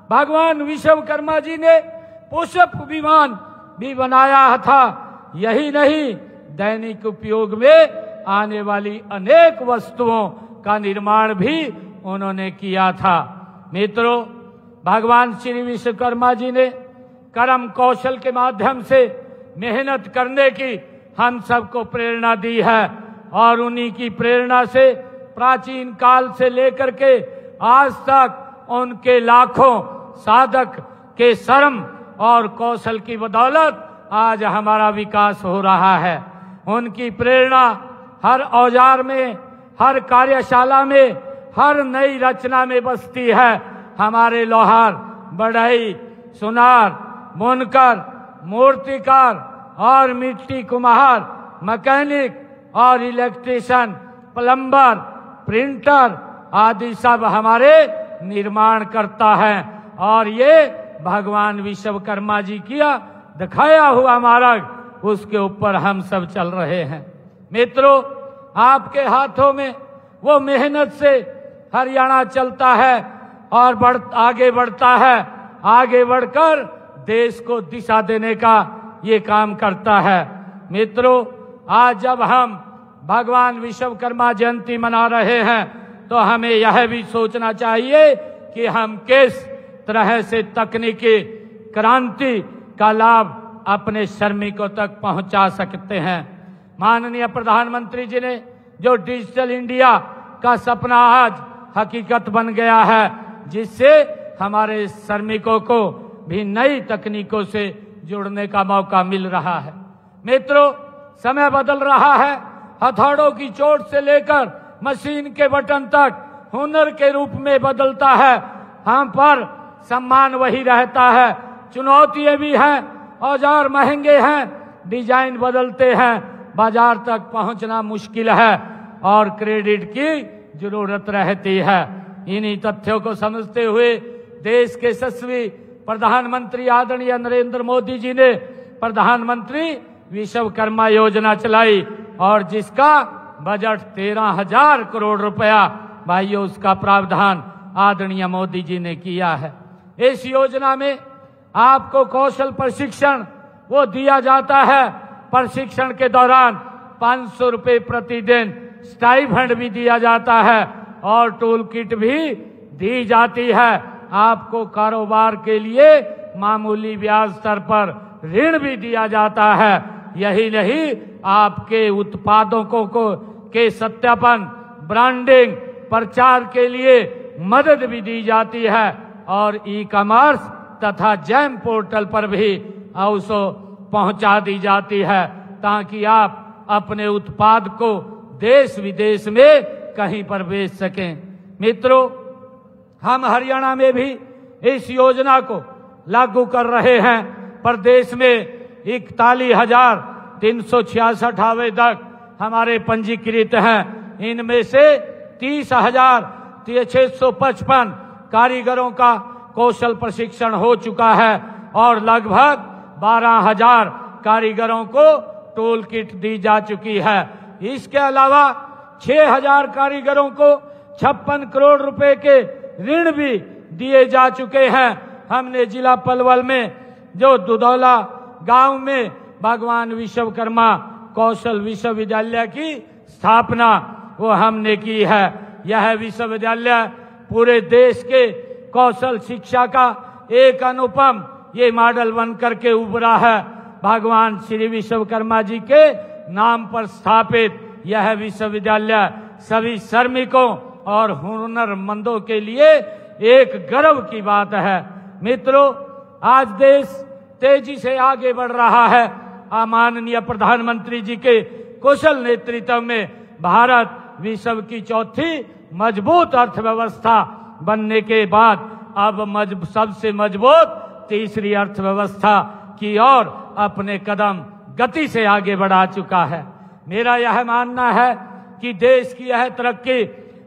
भगवान विश्वकर्मा जी ने पुष्प विमान भी बनाया था। यही नहीं, दैनिक उपयोग में आने वाली अनेक वस्तुओं का निर्माण भी उन्होंने किया था। मित्रों, भगवान श्री विश्वकर्मा जी ने कर्म कौशल के माध्यम से मेहनत करने की हम सबको प्रेरणा दी है और उन्हीं की प्रेरणा से प्राचीन काल से लेकर के आज तक उनके लाखों साधक के श्रम और कौशल की बदौलत आज हमारा विकास हो रहा है। उनकी प्रेरणा हर औजार में, हर कार्यशाला में, हर नई रचना में बसती है। हमारे लोहार, बढ़ई, सुनार, बुनकर, मूर्तिकार और मिट्टी कुम्हार, मैकेनिक और इलेक्ट्रिशियन, प्लम्बर, प्रिंटर आदि सब हमारे निर्माण करता है और ये भगवान विश्वकर्मा जी किया दिखाया हुआ मार्ग, उसके ऊपर हम सब चल रहे हैं। मित्रों, आपके हाथों में वो मेहनत से हरियाणा चलता है और आगे बढ़ता है। आगे बढ़कर देश को दिशा देने का ये काम करता है। मित्रों, आज जब हम भगवान विश्वकर्मा जयंती मना रहे हैं तो हमें यह भी सोचना चाहिए कि हम किस तरह से तकनीकी क्रांति का लाभ अपने श्रमिकों तक पहुंचा सकते हैं। माननीय प्रधानमंत्री जी ने जो डिजिटल इंडिया का सपना आज हकीकत बन गया है, जिससे हमारे श्रमिकों को भी नई तकनीकों से जुड़ने का मौका मिल रहा है। मित्रों, समय बदल रहा है। हथौड़ों की चोट से लेकर मशीन के बटन तक हुनर के रूप में बदलता है। हम पर सम्मान वही रहता है। चुनौतियां भी हैं, औजार महंगे हैं, डिजाइन बदलते हैं, बाजार तक पहुंचना मुश्किल है और क्रेडिट की जरूरत रहती है। इन्हीं तथ्यों को समझते हुए देश के यशस्वी प्रधानमंत्री आदरणीय नरेंद्र मोदी जी ने प्रधानमंत्री विश्वकर्मा योजना चलाई और जिसका बजट 13,000 करोड़ रुपया, भाइयों, उसका प्रावधान आदरणीय मोदी जी ने किया है। इस योजना में आपको कौशल प्रशिक्षण वो दिया जाता है। प्रशिक्षण के दौरान 500 रुपये प्रतिदिन स्टाइपेंड भी दिया जाता है और टूल किट भी दी जाती है। आपको कारोबार के लिए मामूली ब्याज दर पर ऋण भी दिया जाता है। यही नहीं, आपके उत्पादों के सत्यापन, ब्रांडिंग, प्रचार के लिए मदद भी दी जाती है और ई कॉमर्स तथा जैम पोर्टल पर भी उसको पहुंचा दी जाती है ताकि आप अपने उत्पाद को देश विदेश में कहीं पर बेच सकें। मित्रों, हम हरियाणा में भी इस योजना को लागू कर रहे हैं। प्रदेश में 41,366 आवेदक हमारे पंजीकृत हैं। इनमें से 30,655 कारीगरों का कौशल प्रशिक्षण हो चुका है और लगभग 12,000 कारीगरों को टूल किट दी जा चुकी है। इसके अलावा 6,000 कारीगरों को 56 करोड़ रुपए के ऋण भी दिए जा चुके हैं। हमने जिला पलवल में जो दुधौला गांव में भगवान विश्वकर्मा कौशल विश्वविद्यालय की स्थापना वो हमने की है। यह विश्वविद्यालय पूरे देश के कौशल शिक्षा का एक अनुपम ये मॉडल बन करके उभरा है। भगवान श्री विश्वकर्मा जी के नाम पर स्थापित यह विश्वविद्यालय सभी श्रमिकों और हुनरमंदों के लिए एक गर्व की बात है। मित्रों, आज देश तेजी से आगे बढ़ रहा है। माननीय प्रधानमंत्री जी के कुशल नेतृत्व में भारत विश्व की चौथी मजबूत अर्थव्यवस्था बनने के बाद अब सबसे मजबूत तीसरी अर्थव्यवस्था की ओर अपने कदम गति से आगे बढ़ा चुका है। मेरा यह मानना है कि देश की यह तरक्की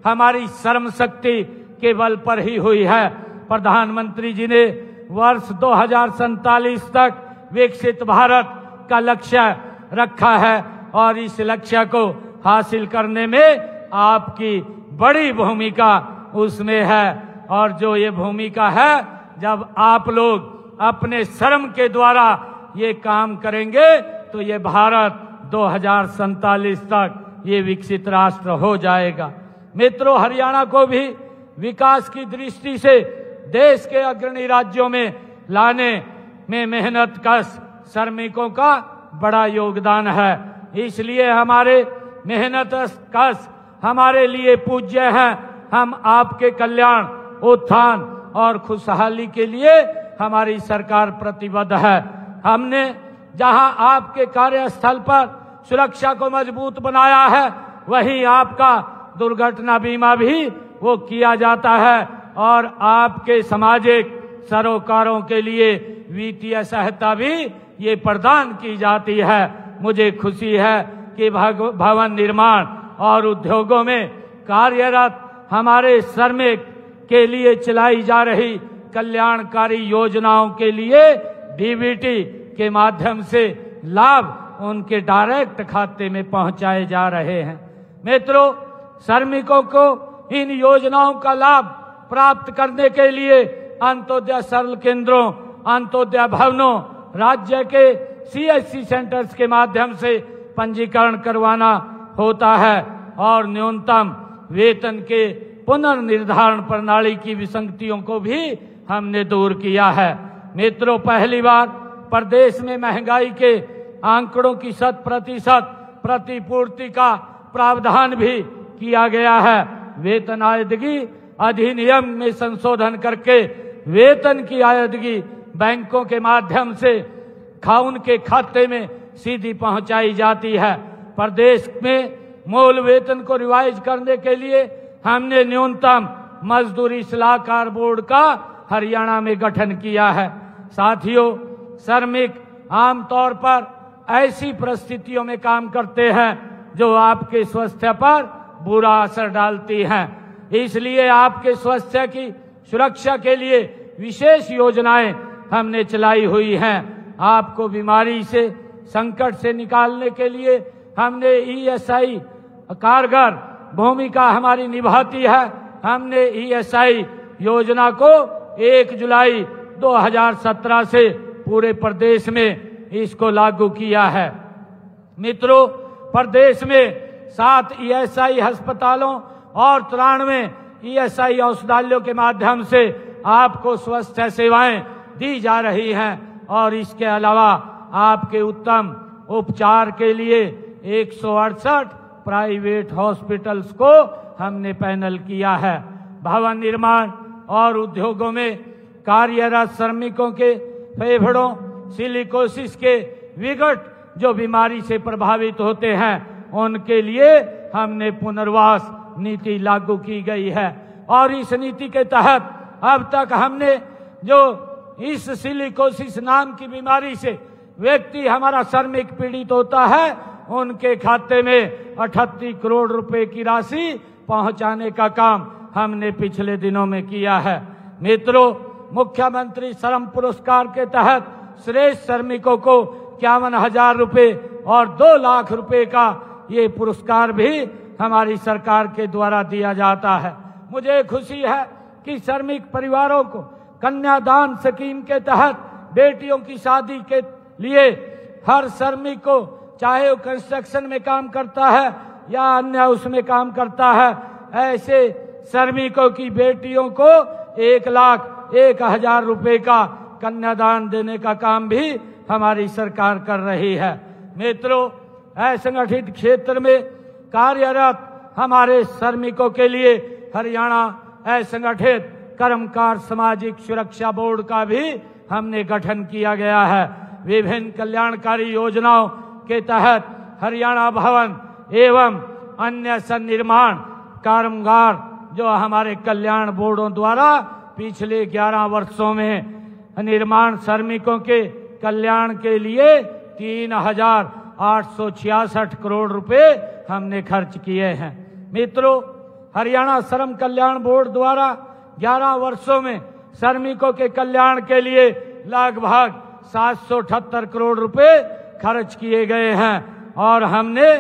हमारी श्रम शक्ति के बल पर ही हुई है। प्रधानमंत्री जी ने वर्ष 2047 तक विकसित भारत का लक्ष्य रखा है और इस लक्ष्य को हासिल करने में आपकी बड़ी भूमिका उसमें है। और जो ये भूमिका है, जब आप लोग अपने श्रम के द्वारा ये काम करेंगे तो ये भारत 2047 तक ये विकसित राष्ट्र हो जाएगा। मित्रों, हरियाणा को भी विकास की दृष्टि से देश के अग्रणी राज्यों में लाने में मेहनत कश श्रमिकों का बड़ा योगदान है। इसलिए हमारे मेहनत कश हमारे लिए पूज्य हैं। हम आपके कल्याण, उत्थान और खुशहाली के लिए हमारी सरकार प्रतिबद्ध है। हमने जहां आपके कार्यस्थल पर सुरक्षा को मजबूत बनाया है, वहीं आपका दुर्घटना बीमा भी वो किया जाता है और आपके सामाजिक सरोकारों के लिए वित्तीय सहायता भी ये प्रदान की जाती है। मुझे खुशी है कि भवन निर्माण और उद्योगों में कार्यरत हमारे श्रमिक के लिए चलाई जा रही कल्याणकारी योजनाओं के लिए डीबीटी के माध्यम से लाभ उनके डायरेक्ट खाते में पहुंचाए जा रहे हैं। मित्रों, श्रमिकों को इन योजनाओं का लाभ प्राप्त करने के लिए अंत्योदय सरल केंद्रों, अंत्योदय भवनों, राज्य के सीएससी सेंटर्स के माध्यम से पंजीकरण करवाना होता है और न्यूनतम वेतन के पुनर्निर्धारण प्रणाली की विसंगतियों को भी हमने दूर किया है। मित्रों, पहली बार प्रदेश में महंगाई के आंकड़ों की 100% प्रतिपूर्ति का प्रावधान भी किया गया है। वेतन आयदगी अधिनियम में संशोधन करके वेतन की आयदगी बैंकों के माध्यम से उनके खाते में सीधी पहुंचाई जाती है। प्रदेश में मूल वेतन को रिवाइज करने के लिए हमने न्यूनतम मजदूरी सलाहकार बोर्ड का हरियाणा में गठन किया है। साथियों, श्रमिक आमतौर पर ऐसी परिस्थितियों में काम करते हैं जो आपके स्वास्थ्य पर बुरा असर डालती हैं। इसलिए आपके स्वास्थ्य की सुरक्षा के लिए विशेष योजनाएं हमने चलाई हुई हैं। आपको बीमारी से, संकट से निकालने के लिए हमने ईएसआई कारगर भूमिका हमारी निभाती है। हमने ईएसआई योजना को 1 जुलाई 2017 से पूरे प्रदेश में इसको लागू किया है। मित्रों, प्रदेश में 7 ईएसआई अस्पतालों और 93 ईएसआई औषधालयों के माध्यम से आपको स्वास्थ्य सेवाएं दी जा रही हैं और इसके अलावा आपके उत्तम उपचार के लिए 168 प्राइवेट हॉस्पिटल्स को हमने पैनल किया है। भवन निर्माण और उद्योगों में कार्यरत श्रमिकों के फेफड़ों, सिलिकोसिस के विकट जो बीमारी से प्रभावित होते हैं, उनके लिए हमने पुनर्वास नीति लागू की गई है और इस नीति के तहत अब तक हमने जो इस सिलिकोसिस नाम की बीमारी से व्यक्ति हमारा श्रमिक पीड़ित होता है, उनके खाते में 38 करोड़ रुपए की राशि पहुंचाने का काम हमने पिछले दिनों में किया है। मित्रों, मुख्यमंत्री श्रम पुरस्कार के तहत श्रेष्ठ श्रमिकों को 51,000 रुपए और 2 लाख रुपए का ये पुरस्कार भी हमारी सरकार के द्वारा दिया जाता है। मुझे खुशी है कि श्रमिक परिवारों को कन्यादान स्कीम के तहत बेटियों की शादी के लिए हर श्रमिक को, चाहे वो कंस्ट्रक्शन में काम करता है या अन्य उसमें काम करता है, ऐसे श्रमिकों की बेटियों को 1,01,000 रुपए का कन्यादान देने का काम भी हमारी सरकार कर रही है। मित्रों, असंगठित क्षेत्र में कार्यरत हमारे श्रमिकों के लिए हरियाणा असंगठित कर्मकार सामाजिक सुरक्षा बोर्ड का भी हमने गठन किया गया है। विभिन्न कल्याणकारी योजनाओं के तहत हरियाणा भवन एवं अन्य सन्निर्माण कामगार जो हमारे कल्याण बोर्डों द्वारा पिछले 11 वर्षों में निर्माण श्रमिकों के कल्याण के लिए 3,866 करोड़ रुपए हमने खर्च किए हैं। मित्रों, हरियाणा श्रम कल्याण बोर्ड द्वारा 11 वर्षों में श्रमिकों के कल्याण के लिए लगभग 778 करोड़ रुपए खर्च किए गए हैं और हमने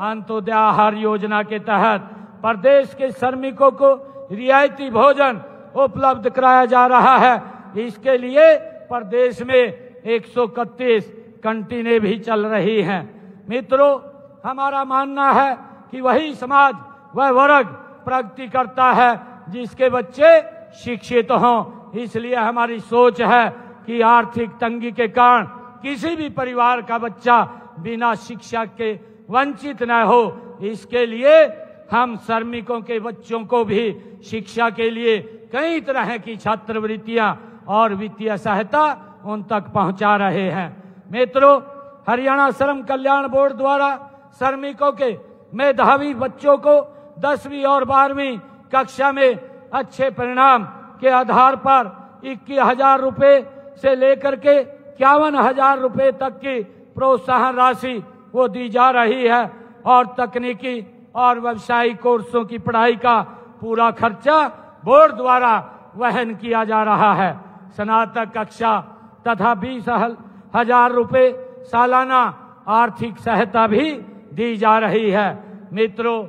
अंत्योदय आहार योजना के तहत प्रदेश के श्रमिकों को रियायती भोजन उपलब्ध कराया जा रहा है। इसके लिए प्रदेश में 131 कैंटीनें भी चल रही हैं। मित्रों, हमारा मानना है कि वही समाज वह वर्ग प्रगति करता है जिसके बच्चे शिक्षित हों। इसलिए हमारी सोच है कि आर्थिक तंगी के कारण किसी भी परिवार का बच्चा बिना शिक्षा के वंचित न हो। इसके लिए हम श्रमिकों के बच्चों को भी शिक्षा के लिए कई तरह की छात्रवृत्तियां और वित्तीय सहायता उन तक पहुंचा रहे हैं। मित्रों, हरियाणा श्रम कल्याण बोर्ड द्वारा श्रमिकों के मेधावी बच्चों को 10वीं और 12वीं कक्षा में अच्छे परिणाम के आधार पर 21,000 रुपए से लेकर के 51,000 रुपए तक की प्रोत्साहन राशि वो दी जा रही है और तकनीकी और व्यावसायिक कोर्सों की पढ़ाई का पूरा खर्चा बोर्ड द्वारा वहन किया जा रहा है। स्नातक कक्षा तथा 20,000 रुपए सालाना आर्थिक सहायता भी दी जा रही है। मित्रों,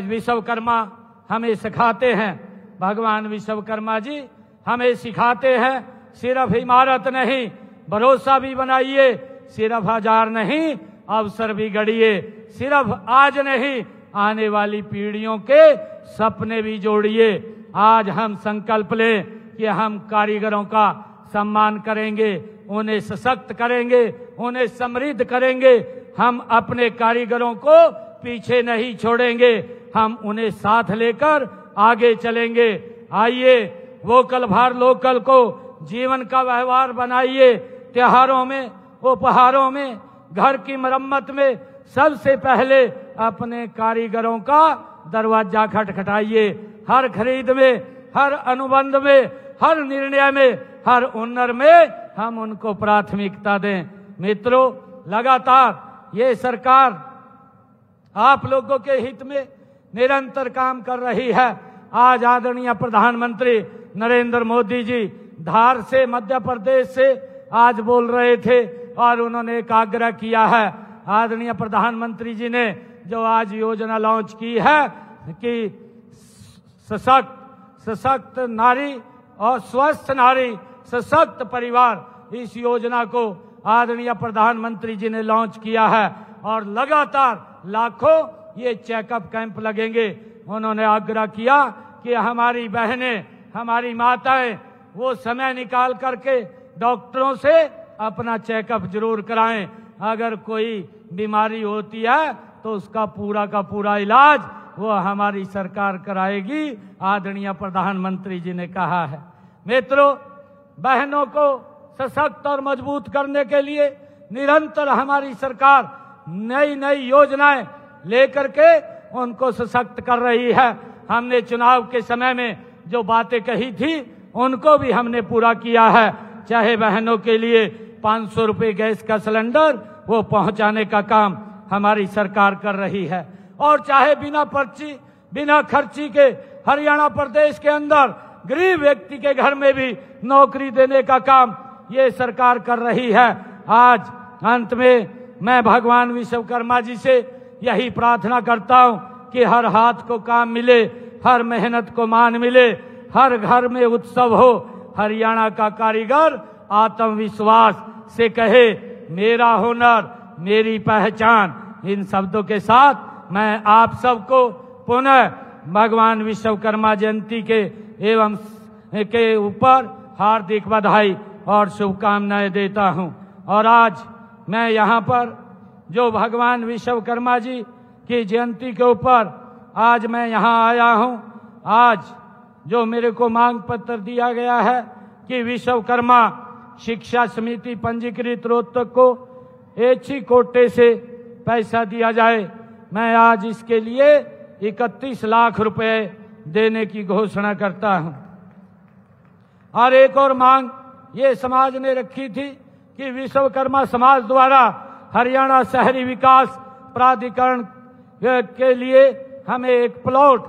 विश्वकर्मा हमें सिखाते हैं, भगवान विश्वकर्मा जी हमें सिखाते हैं, सिर्फ इमारत नहीं भरोसा भी बनाइए, सिर्फ हजार नहीं अवसर भी गढ़िए, सिर्फ आज नहीं आने वाली पीढ़ियों के सपने भी जोड़िए। आज हम संकल्प लें कि हम कारीगरों का सम्मान करेंगे, उन्हें सशक्त करेंगे, उन्हें समृद्ध करेंगे। हम अपने कारीगरों को पीछे नहीं छोड़ेंगे, हम उन्हें साथ लेकर आगे चलेंगे। आइए वोकल फॉर लोकल को जीवन का व्यवहार बनाइए। त्योहारों में, उपहारों में, घर की मरम्मत में सबसे पहले अपने कारीगरों का दरवाजा खटखटाइए। हर खरीद में, हर अनुबंध में, हर निर्णय में, हर हुनर में हम उनको प्राथमिकता दें। मित्रों, लगातार ये सरकार आप लोगों के हित में निरंतर काम कर रही है। आज आदरणीय प्रधानमंत्री नरेंद्र मोदी जी धार से, मध्य प्रदेश से आज बोल रहे थे और उन्होंने एक आग्रह किया है। आदरणीय प्रधानमंत्री जी ने जो आज योजना लॉन्च की है कि सशक्त नारी और स्वस्थ नारी सशक्त परिवार, इस योजना को आदरणीय प्रधानमंत्री जी ने लॉन्च किया है और लगातार लाखों ये चेकअप कैंप लगेंगे। उन्होंने आग्रह किया कि हमारी बहनें, हमारी माताएं वो समय निकाल करके डॉक्टरों से अपना चेकअप जरूर कराएं। अगर कोई बीमारी होती है तो उसका पूरा का पूरा इलाज वो हमारी सरकार कराएगी, आदरणीय प्रधानमंत्री जी ने कहा है। मित्रों, बहनों को सशक्त और मजबूत करने के लिए निरंतर हमारी सरकार नई नई योजनाएं लेकर के उनको सशक्त कर रही है। हमने चुनाव के समय में जो बातें कही थी उनको भी हमने पूरा किया है। चाहे बहनों के लिए 500 रुपए गैस का सिलेंडर वो पहुंचाने का काम हमारी सरकार कर रही है, और चाहे बिना पर्ची, बिना खर्ची के हरियाणा प्रदेश के अंदर गरीब व्यक्ति के घर में भी नौकरी देने का काम ये सरकार कर रही है। आज अंत में मैं भगवान विश्वकर्मा जी से यही प्रार्थना करता हूं कि हर हाथ को काम मिले, हर मेहनत को मान मिले, हर घर में उत्सव हो। हरियाणा का कारीगर आत्मविश्वास से कहे, मेरा हुनर मेरी पहचान। इन शब्दों के साथ मैं आप सबको पुनः भगवान विश्वकर्मा जयंती के एवं के ऊपर हार्दिक बधाई और शुभकामनाएं देता हूं। और आज मैं यहाँ पर जो भगवान विश्वकर्मा जी की जयंती के ऊपर आज मैं यहाँ आया हूँ, आज जो मेरे को मांग पत्र दिया गया है कि विश्वकर्मा शिक्षा समिति पंजीकृत रोहतक को एचई कोटे से पैसा दिया जाए, मैं आज इसके लिए 31 लाख रुपए देने की घोषणा करता हूं। और एक और मांग ये समाज ने रखी थी कि विश्वकर्मा समाज द्वारा हरियाणा शहरी विकास प्राधिकरण के लिए हमें एक प्लॉट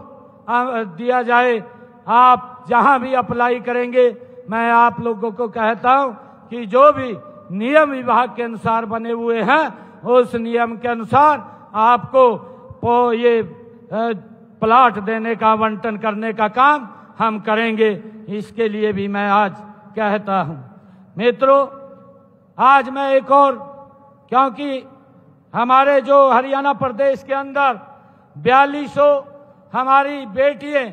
दिया जाए। आप जहां भी अप्लाई करेंगे, मैं आप लोगों को कहता हूं कि जो भी नियम विभाग के अनुसार बने हुए हैं, उस नियम के अनुसार आपको ये प्लाट देने का आवंटन करने का काम हम करेंगे। इसके लिए भी मैं आज कहता हूं। मित्रों, आज मैं एक और, क्योंकि हमारे जो हरियाणा प्रदेश के अंदर 4200 हमारी बेटियां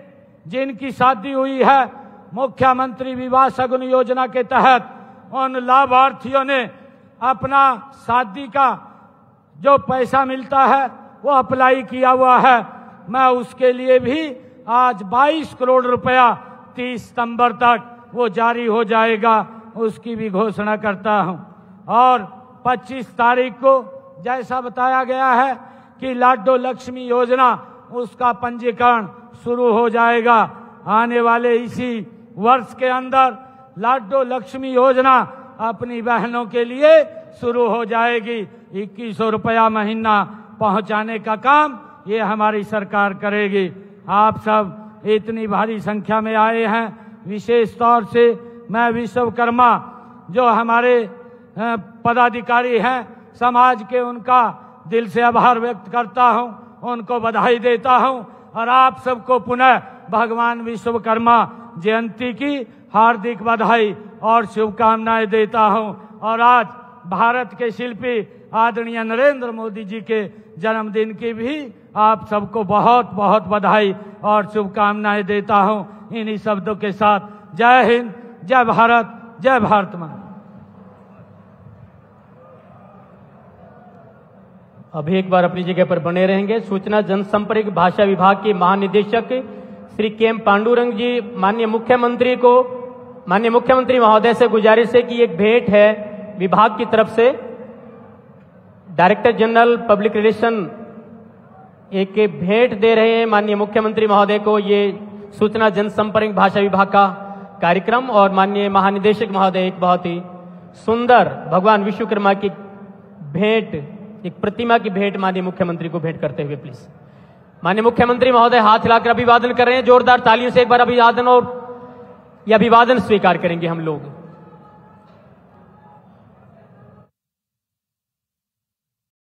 जिनकी शादी हुई है मुख्यमंत्री विवाह शगुन योजना के तहत, उन लाभार्थियों ने अपना शादी का जो पैसा मिलता है वो अप्लाई किया हुआ है। मैं उसके लिए भी आज 22 करोड़ रुपया 30 सितंबर तक वो जारी हो जाएगा, उसकी भी घोषणा करता हूं। और 25 तारीख को जैसा बताया गया है कि लाडो लक्ष्मी योजना, उसका पंजीकरण शुरू हो जाएगा। आने वाले इसी वर्ष के अंदर लाडो लक्ष्मी योजना अपनी बहनों के लिए शुरू हो जाएगी। 2100 रुपया महीना पहुंचाने का काम ये हमारी सरकार करेगी। आप सब इतनी भारी संख्या में आए हैं, विशेष तौर से मैं विश्वकर्मा जो हमारे पदाधिकारी हैं समाज के, उनका दिल से आभार व्यक्त करता हूं, उनको बधाई देता हूं और आप सबको पुनः भगवान विश्वकर्मा जयंती की हार्दिक बधाई और शुभकामनाएं देता हूं। और आज भारत के शिल्पी आदरणीय नरेंद्र मोदी जी के जन्मदिन की भी आप सबको बहुत बहुत बधाई और शुभकामनाएं देता हूं। इन्हीं शब्दों के साथ जय हिंद, जय भारत, जय भारत मां। अभी एक बार अपनी जगह पर बने रहेंगे। सूचना जनसंपर्क भाषा विभाग के महानिदेशक श्री के पांडुरंग जी, माननीय मुख्यमंत्री महोदय से गुजारिश है कि एक भेंट है विभाग की तरफ से, डायरेक्टर जनरल पब्लिक रिलेशन एक भेंट दे रहे हैं माननीय मुख्यमंत्री महोदय को। ये सूचना जनसंपर्क भाषा विभाग का कार्यक्रम और माननीय महानिदेशक महोदय एक बहुत ही सुंदर भगवान विश्वकर्मा की भेंट, एक प्रतिमा की भेंट माननीय मुख्यमंत्री को भेंट करते हुए प्लीज माननीय मुख्यमंत्री महोदय हाथ हिलाकर अभिवादन कर रहे हैं। जोरदार तालियों से एक बार अभिवादन और यह अभिवादन स्वीकार करेंगे हम लोग।